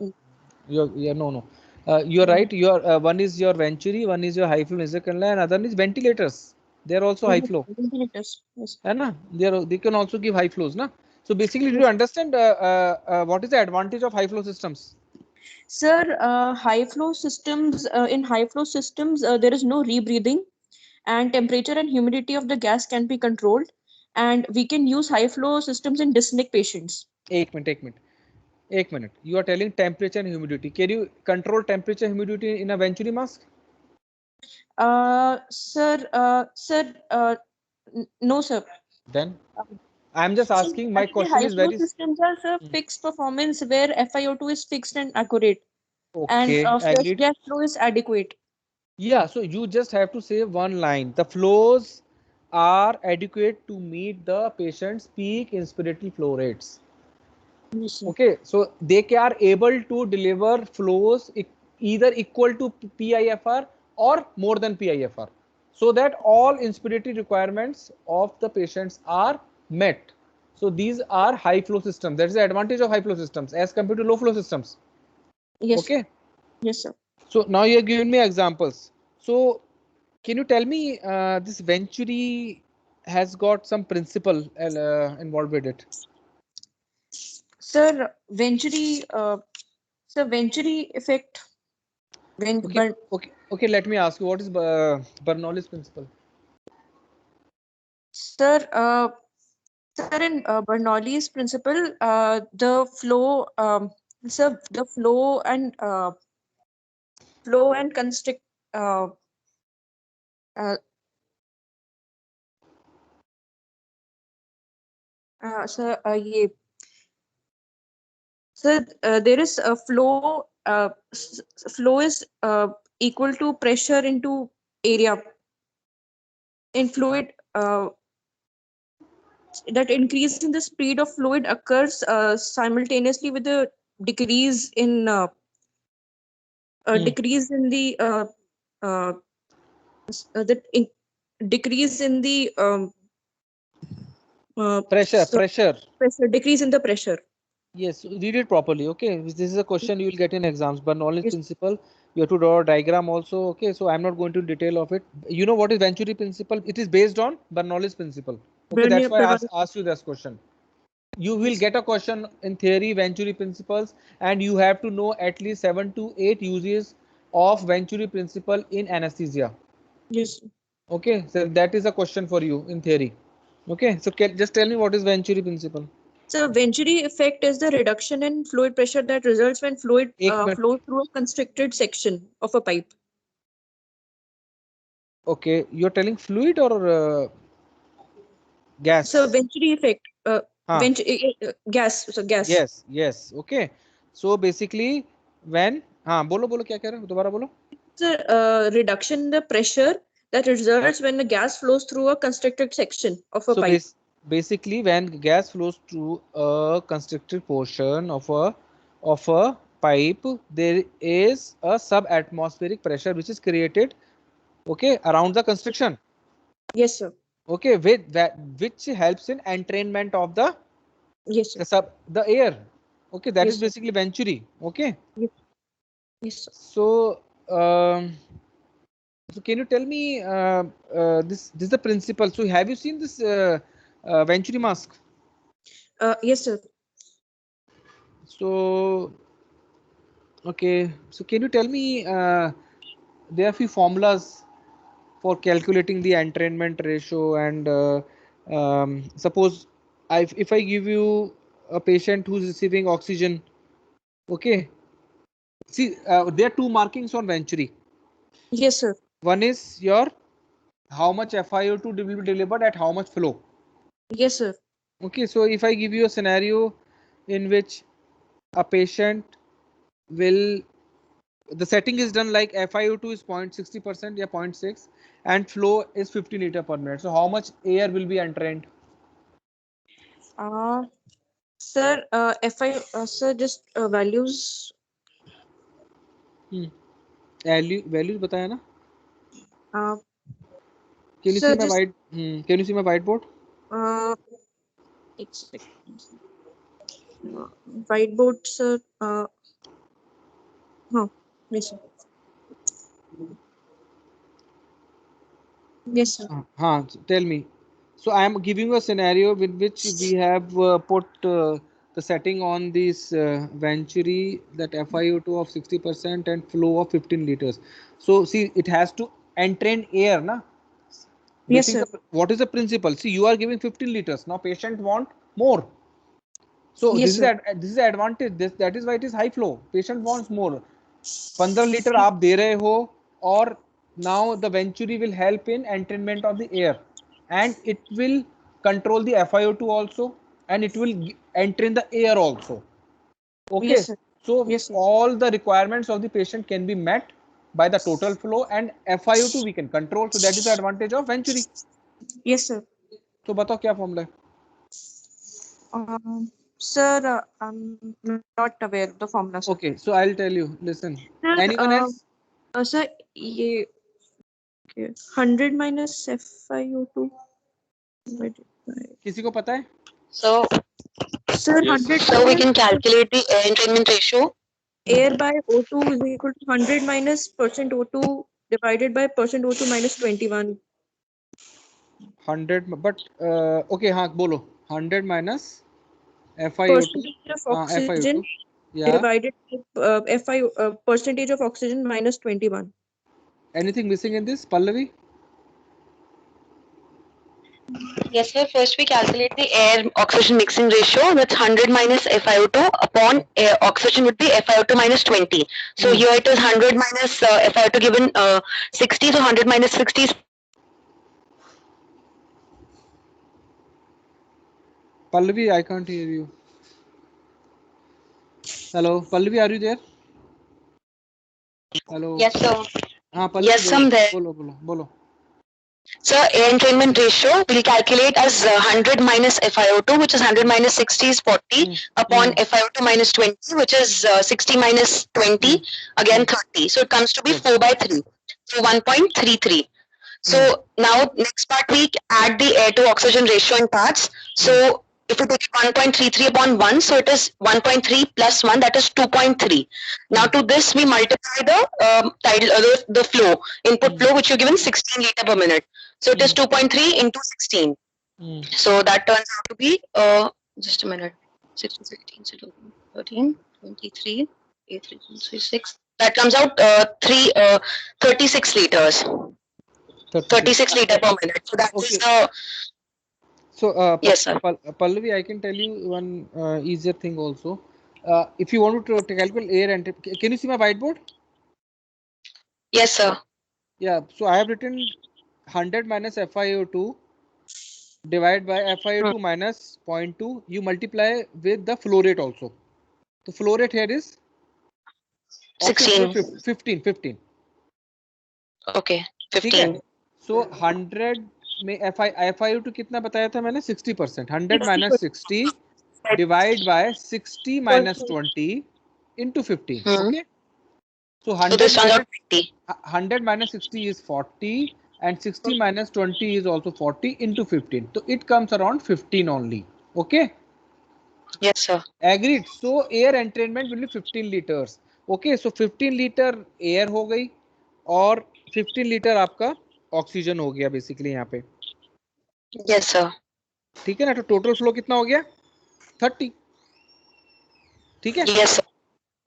You're right. Your one is your Venturi, one is your high flow nasal cannula, and other is ventilators. They are also high flow. Ventilators. Yes. They can also give high flows, na? So basically, do you understand what is the advantage of high flow systems? Sir, high flow systems, in high flow systems, there is no rebreathing, and temperature and humidity of the gas can be controlled, and we can use high flow systems in dyspneic patients. एक minute. You are telling temperature and humidity. Can you control temperature and humidity in a Venturi mask? No, sir. Then I'm just asking. My question is very. High flow systems are, sir, fixed performance where FiO2 is fixed and accurate, Okay, and fresh agreed. gas flow is adequate. Yeah, so you just have to say one line. The flows are adequate to meet the patient's peak inspiratory flow rates. Okay, so they are able to deliver flows either equal to PIFR or more than PIFR, so that all inspiratory requirements of the patients are met. So these are high flow systems. That is the advantage of high flow systems as compared to low flow systems. Yes. Okay. Yes, sir. So now you have given me examples. So can you tell me this Venturi has got some principle involved with it? Sir, Venturi, Venturi effect. Okay. Let me ask you, what is Bernoulli's principle? Sir, in Bernoulli's principle, the flow, the flow and constrict. Sir, there is a flow. Flow is equal to pressure into area. In fluid, that increase in the speed of fluid occurs simultaneously with the decrease in decrease in the decrease in the pressure. Decrease in the pressure. Yes, read it properly. Okay, this is a question you will get in exams. Bernoulli's principle. You have to draw a diagram also. Okay, so I'm not going to detail of it. You know what is Venturi principle? It is based on Bernoulli's principle. Okay, that's why I asked you this question. You will get a question in theory, Venturi principles, and you have to know at least 7 to 8 uses of Venturi principle in anesthesia. Yes. Okay, so that is a question for you in theory. Okay, so just tell me what is Venturi principle. So Venturi effect is the reduction in fluid pressure that results when fluid flows through a constricted section of a pipe. Okay, you're telling fluid or gas? So Venturi effect, gas. So gas. Yes. Okay. So basically, when bolo kya keh rahe ho? Dobara bolo. The reduction in the pressure that results when the gas flows through a constricted section of a pipe. Basically, when gas flows through a constricted portion of a pipe, there is a subatmospheric pressure which is created, okay, around the constriction. Yes, sir. Okay, with that, which helps in entrainment of the the air. Okay, that is basically Venturi. Okay. Yes. So, so can you tell me this is the principle? So have you seen this Venturi mask? Yes, sir. So, okay. So can you tell me there are few formulas for calculating the entrainment ratio, and suppose if I give you a patient who's receiving oxygen, okay. See, there are two markings on Venturi. Yes, sir. One is your how much FiO2 will be delivered at how much flow. Yes, sir. Okay, so if I give you a scenario in which a patient will, the setting is done like FiO2 is 0.60%, yeah, 0.6, and flow is 50 liter per minute. So how much air will be entrained? Sir, sir, just values. Values बताया ना? Can you sir, see my white? Can you see my whiteboard? Whiteboard, sir. Yes, sir. Yes, sir. Tell me. So I am giving you a scenario with which we have put the setting on this Venturi, that FiO2 of 60% and flow of 15 liters. So see, it has to entrain air, na? Yes, sir. What is the principle? See, you are giving 15 liters. Now patient want more. So yes, this is the advantage. That is why it is high flow. Patient wants more. 15 liter आप दे रहे हो, और now the Venturi will help in entrainment of the air, and it will control the FiO2 also, and it will entrain the air also. Okay. Yes, sir. So all the requirements of the patient can be met by the total flow, and FiO2 we can control. So that is the advantage of Venturi. Yes, sir. So बताओ क्या formula है? Sir, I'm not aware of the formula. Sir. Okay, so I'll tell you. Listen. Sir, Anyone else? Sir, ये Okay. 100 minus FiO2 divided by. किसी को पता है? So, Sir, 100 so we minus can calculate the air entrainment ratio. air by O2 is equal to 100 minus percent O2 divided by percent O2 minus 21. 100 but okay हाँ बोलो 100 minus FiO2 Percentage of oxygen yeah divided by percentage of oxygen minus 21. Anything missing in this, Pallavi? Yes, sir. First, we calculate the air oxygen mixing ratio. That's 100 minus FiO2 upon air oxygen would be FiO2 minus 20. So here it is 100 minus FiO2 given 60. So 100 minus 60 is. Pallavi, I can't hear you. Hello, Pallavi, are you there? Hello. Yes, sir. Pallavi, yes, I'm there. Bolo. So air entrainment ratio we'll calculate as 100 minus FiO2, which is 100 minus 60 is 40 upon FiO2 minus 20, which is 60 minus 20, again 30. So it comes to be 4 by 3, so 1.33. So now next part we add the air to oxygen ratio in parts. So if we take it 1.33 upon 1, so it is 1.3 plus 1, that is 2.3. Now to this we multiply the the flow, input flow, which you're given 16 liter per minute. So it is 2.3 into 16. So that turns out to be, just a minute, 16, 16, 13, 23, 8, 36. That comes out 36 liters. 36 liter per minute. So that is the. So yes, sir. Pallavi, I can tell you one easier thing also. If you want to calculate air and can you see my whiteboard? Yes, sir. Yeah. So I have written 100 minus FiO2 divided by FiO2 minus 0.2. You multiply with the flow rate also. The flow rate here is 16. 15. Okay, 15. So 100 में FiO2 कितना बताया था मैंने 60%. 100 minus 60 divide by 60 minus 20 into 15. Okay. So 100 minus 60 is 40 and 60 minus 20 is also 40 into 15. So it comes around 15 only. Okay. Yes, sir. Agreed. So air entrainment will be 15 liters. Okay. So 15 liter air हो गई और 15 liter आपका oxygen हो गया basically यहाँ पे. Yes, sir. ठीक है ना. तो टोटल फ्लो कितना हो गया 30. ठीक है. Yes, sir.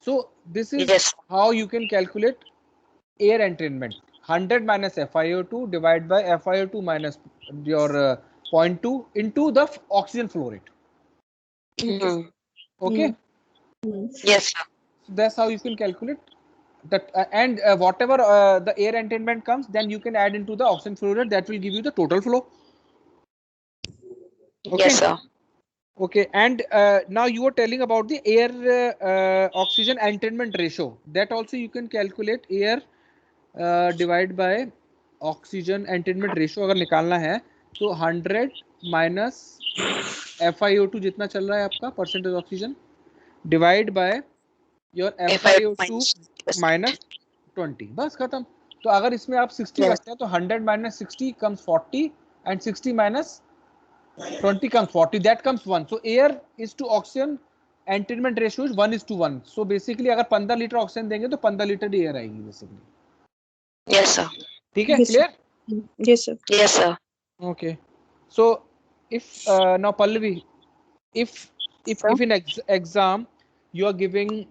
So this is how you can calculate air entrainment. 100 minus FiO2 divided by FiO2 minus your 0.2 into the oxygen flow rate. Okay. Yes, sir. So that's how you can calculate that, and whatever the air entrainment comes, then you can add into the oxygen flow rate. That will give you the total flow. Okay. Yes, sir. Okay, and now you are telling about the air oxygen entrainment ratio. That also you can calculate air divided by oxygen entrainment ratio. अगर निकालना है तो 100 minus FiO2 जितना चल रहा है आपका percentage oxygen divide by your FiO2 minus 20. बस खत्म. तो अगर इसमें आप 60 रखते हैं तो 100 minus 60 comes 40 and 60 minus 20 comes 40. That comes 1. So air is to oxygen entrainment ratio is 1:1. So basically अगर 15 लीटर ऑक्सीजन देंगे तो 15 लीटर एयर आएगी बेसिकली. Yes, sir. ठीक है. Clear? Yes, sir. Yes, sir. Okay. So if now Pallavi, if in exam you are giving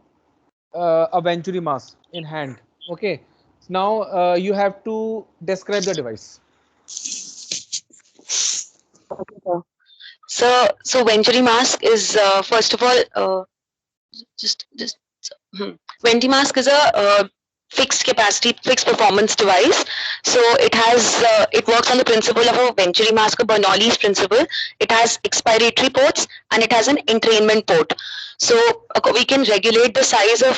a Venturi mask in hand. Okay. Now you have to describe the device. So Venturi mask is first of all Venturi mask is a fixed capacity, fixed performance device. So it has it works on the principle of a Venturi mask, or Bernoulli's principle. It has expiratory ports and it has an entrainment port. So we can regulate the size of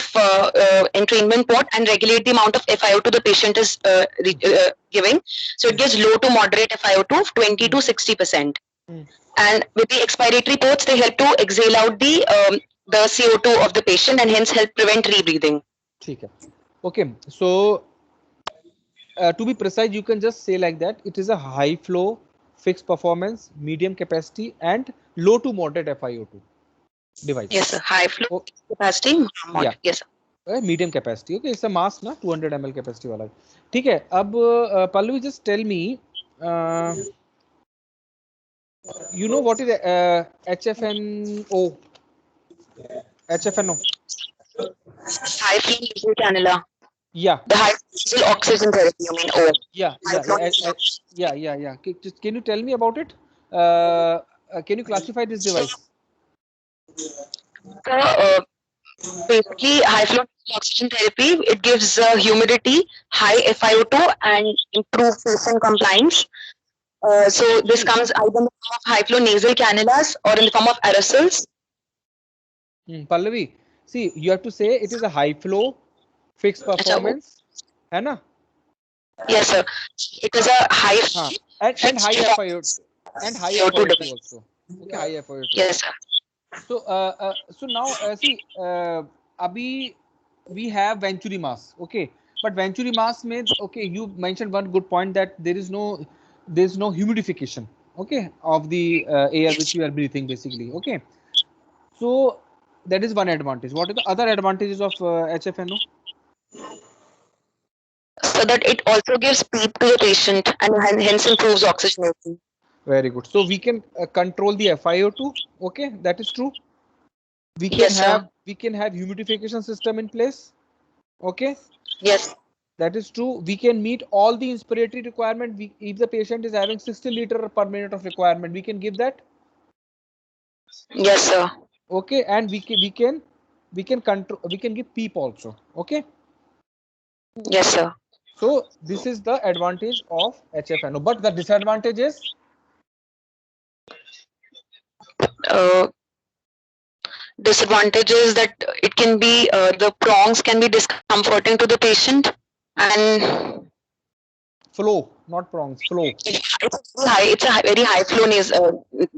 entrainment port and regulate the amount of FiO2 the patient is giving. So it gives low to moderate FiO2 of 20 to 60%. And with the expiratory ports, they help to exhale out the CO2 of the patient and hence help prevent rebreathing. ठीक है. Okay, so to be precise, you can just say like that. It is a high flow, fixed performance, medium capacity, and low to moderate FiO2 device. Yes, sir. High flow capacity. Yeah. Yes, sir. Medium capacity. Okay, it's a mass ना 200 ml capacity वाला. ठीक है. अब Pallavi, just tell me. You know what is HFNO? HFNO. High flow nasal cannula. Yeah. The high flow oxygen therapy. You mean O? Yeah. Can you tell me about it? Can you classify this device? So, basically, high flow oxygen therapy, it gives humidity, high FiO2, and improved patient compliance. So this comes either in the form of high flow nasal cannulas or in the form of aerosols. Pallavi, see, you have to say it is a high flow, fixed performance, है ना? Yes, sir. It is a high and high FiO2 and high FiO2 also. Okay, high FiO2. Yes, sir. So now see, abhi we have Venturi mass, okay, but Venturi mass means, okay, you mentioned one good point that there is no humidification, okay, of the air which you are breathing basically, okay. So that is one advantage. What are the other advantages of HFNO? So that it also gives PEEP to the patient and hence improves oxygenation. Very good. So we can control the FiO2. Okay, that is true. We can have humidification system in place. Okay. Yes. That is true. We can meet all the inspiratory requirement. If the patient is having 60 liters per minute of requirement, we can give that. Yes, sir. Okay, and we can control. We can give PEEP also. Okay. Yes, sir. So this is the advantage of HFNO, but the disadvantage is. Disadvantage is that it can be the prongs can be discomforting to the patient and flow, not prongs, flow. It's a very high flow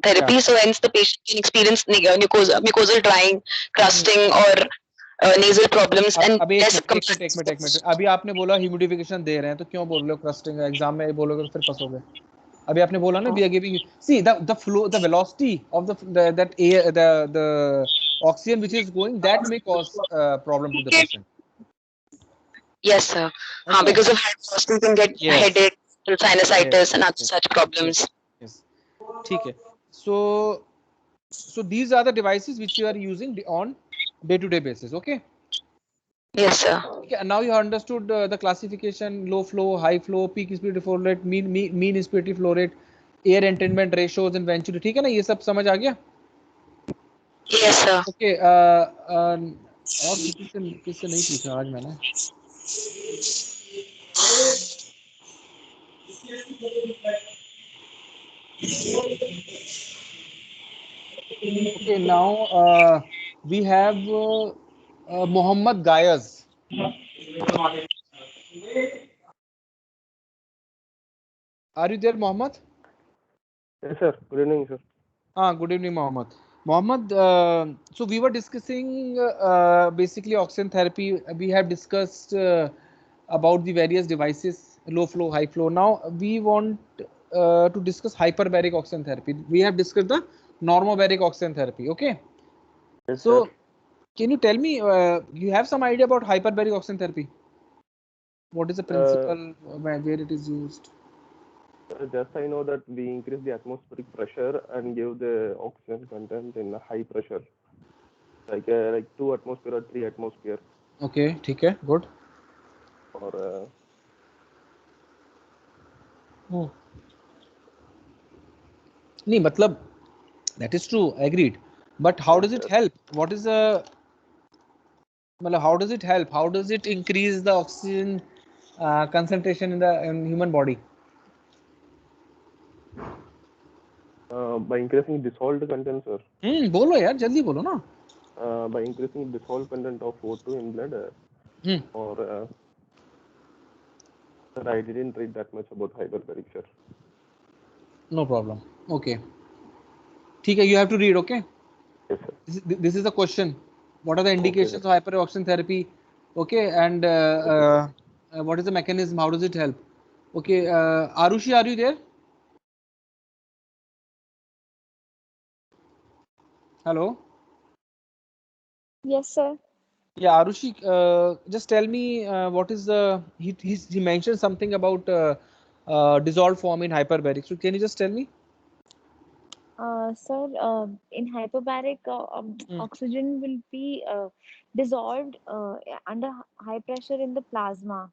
therapy, so hence the patient can experience mucosal drying, crusting or nasal problems and less एक minute अभी आपने बोला humidification दे रहे हैं तो क्यों बोल रहे हो क्रस्टिंग एग्जाम में बोलोगे तो फिर फंसोगे. अभी आपने बोला ना we are giving, see the flow, the velocity of that air, the oxygen which is going, that may cause problem to the patient. Yes, sir. Okay. Because of high velocity, you can get headache, sinusitis, and other such problems. Yes. ठीक है. So these are the devices which you are using on day-to-day basis. Okay. Yes, sir. Okay, now you understood the classification: low flow, high flow, peak inspiratory flow rate, mean inspiratory flow rate, air entrainment ratios and Venturi. ठीक है ना, ये सब समझ आ गया? Yes, sir. Okay. और किससे नहीं पूछा आज मैंने? Okay, now we have Mohammad Gayaz. Are you there, Mohammad? Yes, sir. Good evening, sir. Good evening, Mohammad. Mohammad, so we were discussing basically oxygen therapy. We have discussed about the various devices, low flow, high flow. Now we want to discuss hyperbaric oxygen therapy. We have discussed the normobaric oxygen therapy. Okay. Yes, so, sir. Can you tell me, you have some idea about hyperbaric oxygen therapy? What is the principle, where it is used? Just I know that we increase the atmospheric pressure and give the oxygen content in high pressure, like 2 atmosphere or 3 atmosphere. Okay, ठीक है, good. Or नहीं मतलब that is true, agreed. But how does it help? What is the how does it help? How does it increase the oxygen concentration in the human body? By increasing dissolved content, sir. बोलो यार, जल्दी बोलो ना. By increasing dissolved content of O2 in blood, or sir, I didn't read that much about hyperbaric, sir. No problem. Okay. ठीक है, you have to read. Okay. Yes, sir. This is the question. What are the indications of hyperoxygen therapy? Okay, and what is the mechanism? How does it help? Okay, Arushi, are you there? Hello. Yes, sir. Yeah, Arushi, just tell me what is the he mentioned something about dissolved form in hyperbaric. So can you just tell me? Sir, in hyperbaric, oxygen will be dissolved under high pressure in the plasma.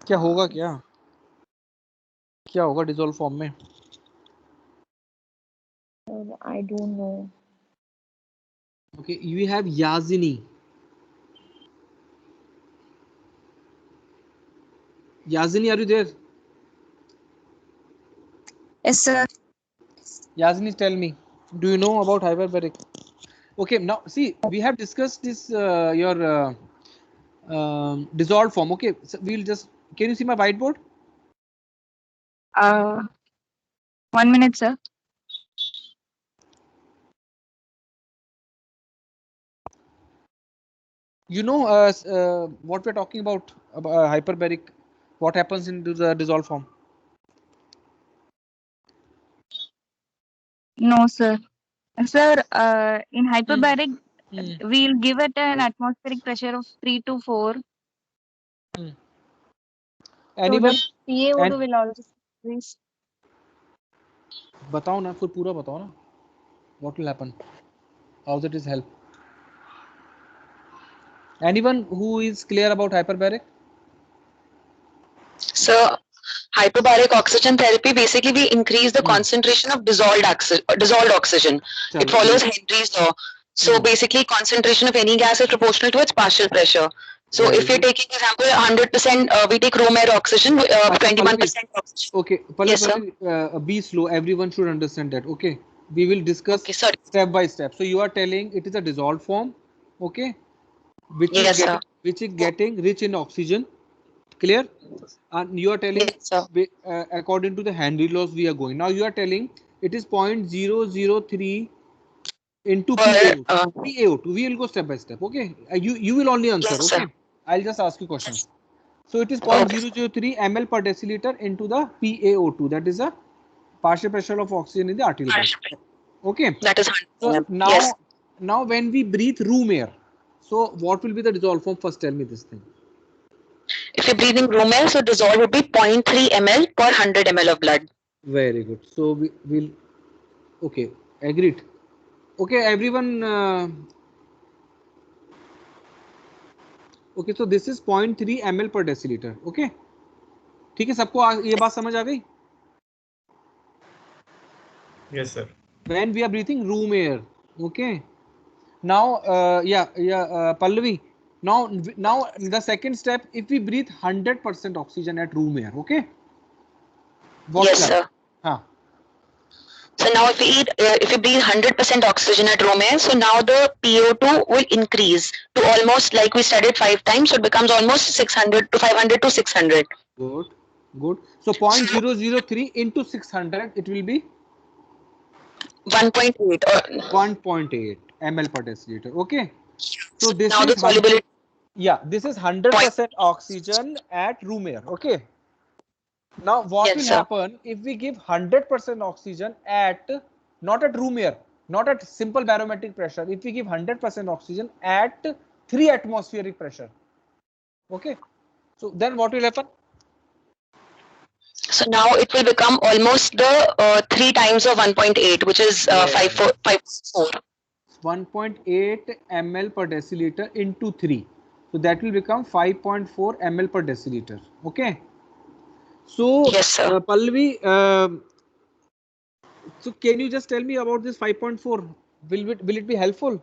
क्या होगा क्या होगा dissolve form में? I don't know. Okay, we have Yazini. Yazini, are you there? Yes, sir. Yazini, tell me, do you know about hyperbaric? Okay, now see, we have discussed this your dissolved form. Okay, so we'll just, can you see my whiteboard? 1 minute, sir. You know what we're talking about hyperbaric, what happens into the dissolved form? No, sir. Sir, in hyperbaric, we'll give it an atmospheric pressure of 3 to 4. Anyone? So the PaO2 will also increase. बताओ ना, फिर पूरा बताओ ना. What will happen? How that is help? Anyone who is clear about hyperbaric? So hyperbaric oxygen therapy, basically we increase the concentration of dissolved oxygen. It follows Henry's law. So basically concentration of any gas is proportional to its partial pressure. So if we're taking example 100%, we take room air oxygen, 21% oxygen. Okay, be slow. Everyone should understand that. Okay, we will discuss step by step. So you are telling it is a dissolved form, okay, which is getting rich in oxygen. Clear? And you are telling according to the Henry laws we are going. Now you are telling it is 0.003 into PaO2. PaO2. We will go step by step. Okay, you will only answer. Okay, I'll just ask you questions. So it is 0.003 ml per deciliter into the PaO2. That is the partial pressure of oxygen in the arterial bed. Okay. That is so now when we breathe room air, so what will be the dissolved form? First tell me this thing. If you're breathing room air, so dissolve would be 0.3 ml per 100 ml of blood. Very good. So we will. Okay, agreed. Okay, everyone. Okay, so this is 0.3 ml per deciliter. Okay. ठीक है, सबको ये बात समझ आ गई? Yes, sir. When we are breathing room air, okay. Now, Pallavi. Now the second step, if we breathe 100% oxygen at room air, okay. Yes, sir. So now if we breathe 100% oxygen at room air, so now the PaO2 will increase to almost, like we studied 5 times, so it becomes almost 600 to 500 to 600. Good. So 0.003 into 600, it will be 1.8 or 1.8 ml per deciliter. Okay. So this now is the solubility. This is 100% oxygen at room air. Okay. Now what will happen if we give 100% oxygen at not at room air, not at simple barometric pressure. If we give 100% oxygen at 3 atmospheric pressure. Okay. So then what will happen? So now it will become almost the 3 times of 1.8, which is 5.4. 1.8 ml per deciliter into 3. So that will become 5.4 ml per deciliter. Okay. So, Pallavi, so can you just tell me about this 5.4? Will it be helpful?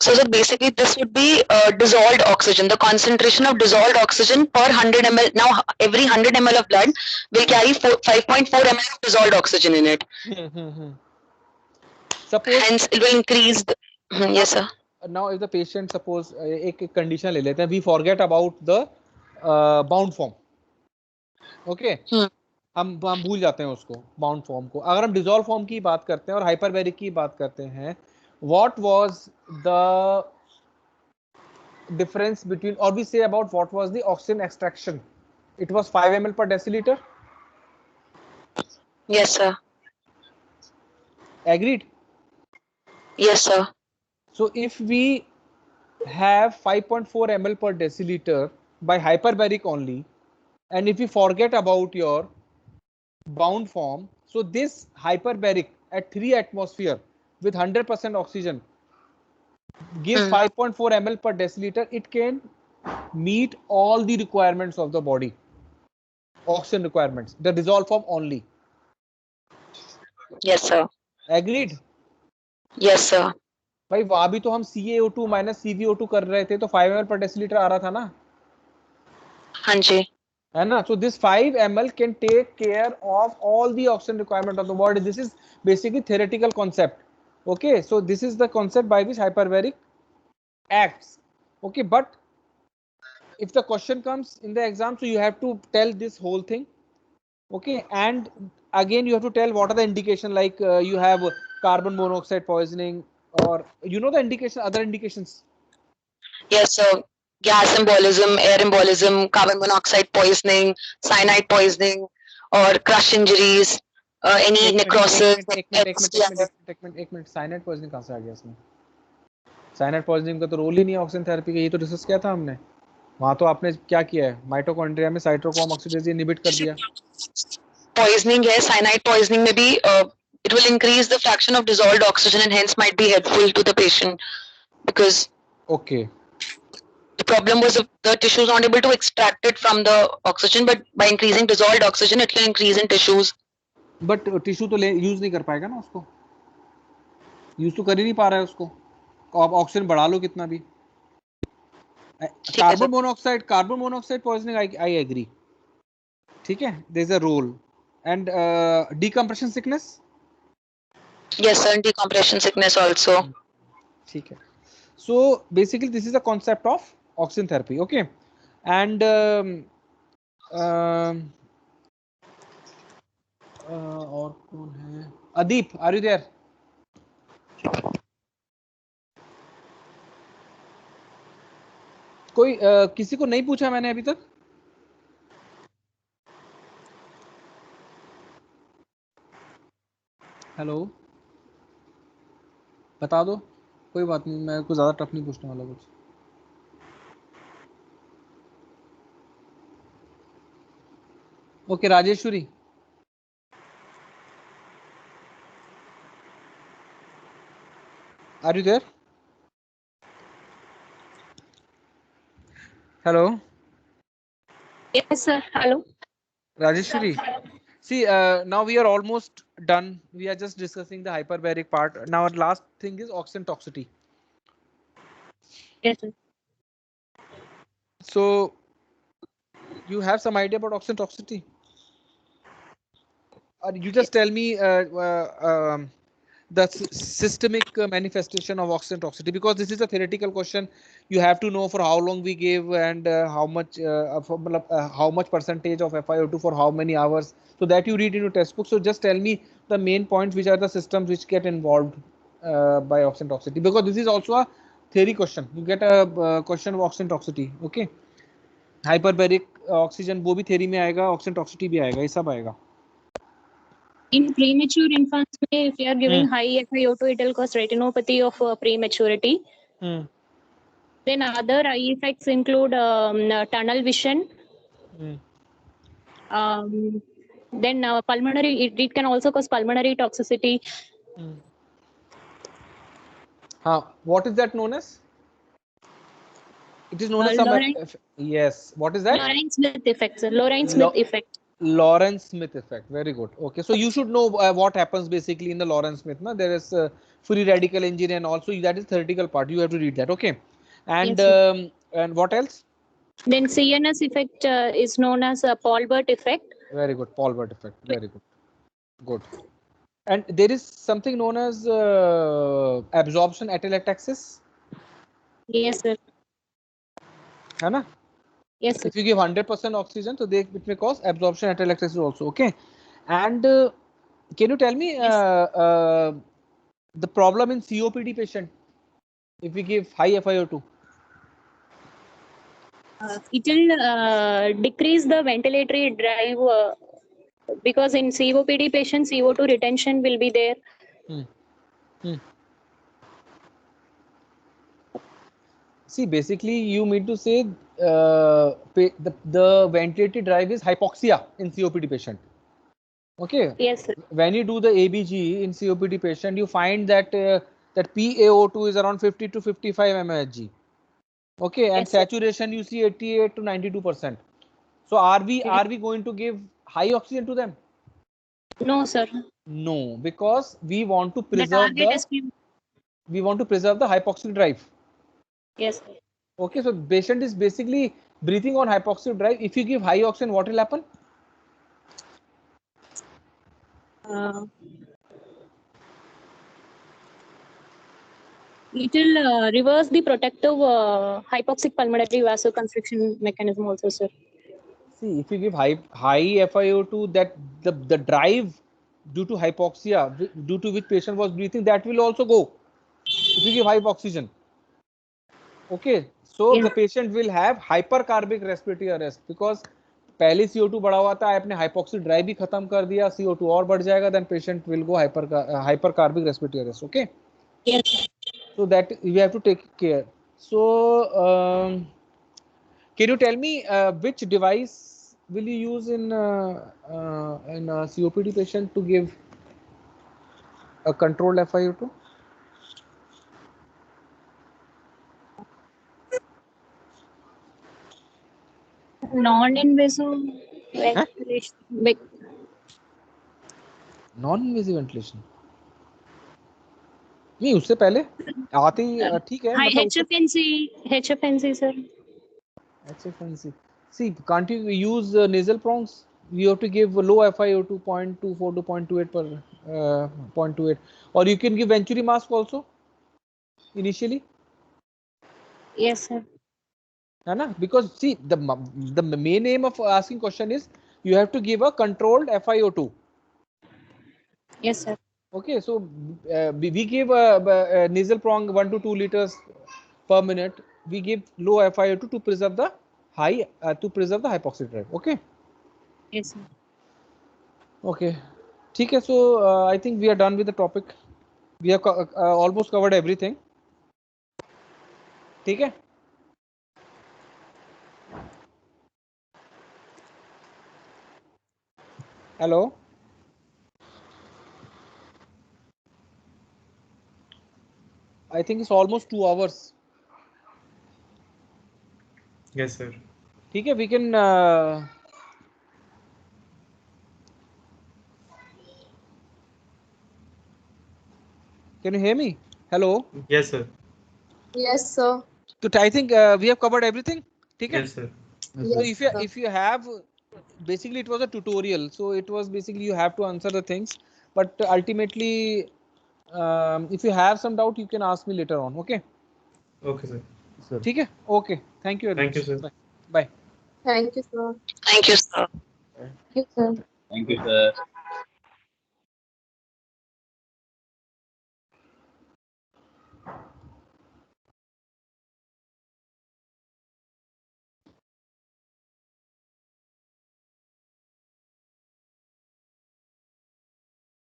So basically this would be dissolved oxygen, the concentration of dissolved oxygen per 100 ml. Now every 100 ml of blood will carry 5.4 ml of dissolved oxygen in it. Suppose, hence it will increase. Yes, sir. Now if the patient, suppose एक condition ले लेते हैं, we forget about the bound form. Okay. हम भूल जाते हैं उसको bound form को. अगर हम डिसॉल्व फॉर्म की बात करते हैं और हाइपरबैरिक की बात करते हैं, what was the difference between, or we say about what was the oxygen extraction? It was 5 ml per deciliter. Yes, sir. Agreed? Yes, sir. So if we have 5.4 ml per deciliter by hyperbaric only, and if we forget about your bound form, so this hyperbaric at 3 atmosphere with 100% oxygen gives 5.4 ml per deciliter. It can meet all the requirements of the body, oxygen requirements, the dissolved form only. Yes, sir. Agreed? Yes, sir. भाई वहां भी तो हम CaO2 minus CvO2 कर रहे थे, तो 5 ml per deciliter आ रहा था ना? हाँ जी. है ना? So this 5 ml can take care of all the oxygen requirement of the body. This is basically theoretical concept. Okay, so this is the concept by which hyperbaric acts. Okay, but if the question comes in the exam, so you have to tell this whole thing. Okay, and again you have to tell what are the indication, like you have carbon monoxide poisoning, or you know the indication, other indications. Yes, sir. Gas embolism, air embolism, carbon monoxide poisoning, cyanide poisoning, or crush injuries, any necrosis. एक minute cyanide poisoning कहाँ से आ गया इसमें? Cyanide poisoning का तो role ही नहीं है oxygen therapy का, ये तो डिस्कस किया था हमने. वहां तो आपने क्या किया है, माइटोकॉन्ड्रिया में साइटोक्रोम ऑक्सीडेज इनहिबिट कर दिया. Poisoning है, cyanide poisoning में भी it will increase the fraction of dissolved oxygen and hence might be helpful to the patient because okay, the problem was the tissue is not able to extract it from the oxygen, but by increasing dissolved oxygen it will increase in tissues. But tissue तो use नहीं कर पाएगा ना उसको, use तो कर ही नहीं पा रहा है उसको, आप ऑक्सीजन बढ़ा लो कितना भी. Carbon monoxide poisoning I agree, ठीक है, there is a role. And decompression sickness. Yes sir, decompression sickness also. ठीक है. So basically this is the concept of oxygen therapy. Okay, and और कौन है? Adip, are you there? कोई किसी को नहीं पूछा मैंने अभी तक? हेलो, बता दो, कोई बात नहीं, मैं कुछ ज्यादा टफ नहीं पूछने वाला कुछ. Okay, Rajeshwari. Are you there? Hello. Yes, sir. Hello. Rajeshwari. See, now we are almost done. We are just discussing the hyperbaric part. Now, our last thing is oxygen toxicity. Yes, sir. So, you have some idea about oxygen toxicity? Or you just tell me the systemic manifestation of oxygen toxicity, because this is a theoretical question. You have to know for how long we give and how much percentage of FiO2 for how many hours, so that you read into textbook. So just tell me the main points, which are the systems which get involved by oxygen toxicity, because this is also a theory question. You get a question of oxygen toxicity. Okay, hyperbaric oxygen वो भी theory में आएगा, oxygen toxicity भी आएगा, ये सब आएगा. In premature infants, if you are giving high FiO2, it will cause retinopathy of prematurity. Then other eye effects include tunnel vision. Then pulmonary, it can also cause pulmonary toxicity. What is that known as? It is known as some. Yes. What is that? Lorentz-Smith effect, sir. Lorentz-Smith effect. Lorentz-Smith effect. Very good. Okay, so you should know what happens basically in the Lorentz-Smith. No? There is free radical engine, and also that is theoretical part. You have to read that. Okay, and yes, and what else? Then CNS effect is known as a Paul-Bert effect. Very good, Paul-Bert effect. Very good. Good. And there is something known as absorption atelectasis. Yes, sir. है ना? Yes, sir. If you give 100% oxygen, so it may cause absorption atelectasis also. Okay, and can you tell me the problem in COPD patient if we give high FiO2? It will decrease the ventilatory drive because in COPD patients, CO2 retention will be there. See, basically, you mean to say the ventilated drive is hypoxia in COPD patient. Okay. Yes, sir. When you do the ABG in COPD patient, you find that that PaO2 is around 50 to 55 mmHg. Okay, and Yes, sir. saturation you see 88 to 92%. So are we going to give high oxygen to them? No, sir. No, because we want to The preserve target is the hypoxic drive. yes, sir. Okay, so patient is basically breathing on hypoxic drive. If you give high oxygen, what will happen? It will reverse the protective hypoxic pulmonary vasoconstriction mechanism also, sir. See, if you give high FiO2, that the drive due to hypoxia, due to which patient was breathing, that will also go. If you give high oxygen, okay, so the patient will have hypercarbic respiratory arrest because पहले CO2 बढ़ा हुआ था, आपने hypoxic drive भी खत्म कर दिया, CO2 और बढ़ जाएगा, then patient will go hypercarbic respiratory arrest. Okay. Yes. So that we have to take care. So can you tell me which device will you use in a COPD patient to give a controlled FiO2? Non-invasive ventilation. Non-invasive ventilation. नहीं उससे पहले आते ही ठीक है मतलब HFNC sir. HFNC. See, can't you use nasal prongs? You have to give low FiO2 0.24 to 0.28 per 0.28, or you can give Venturi mask also initially. Yes, sir. Because see, the main aim of asking question is you have to give a controlled FiO2. Yes, sir. Okay, so we give a nasal prong 1 to 2 liters per minute. We give low FiO2 to preserve the hypoxic drive. Okay. Yes, sir. Okay. ठीक है. So I think we are done with the topic. We have almost covered everything. ठीक है. Hello. I think it's almost 2 hours. Yes, sir. ठीक है. We can. Can you hear me? Hello. Yes, sir. Yes, sir. So I think we have covered everything. ठीक है. Yes, sir. So if you have, basically it was a tutorial. So it was basically you have to answer the things, but ultimately, if you have some doubt, you can ask me later on. Okay. Okay, sir. ठीक है. Okay. Thank you. Thank you, sir. Bye. Thank you, sir. Thank you, sir. Thank you, sir. Thank you, sir.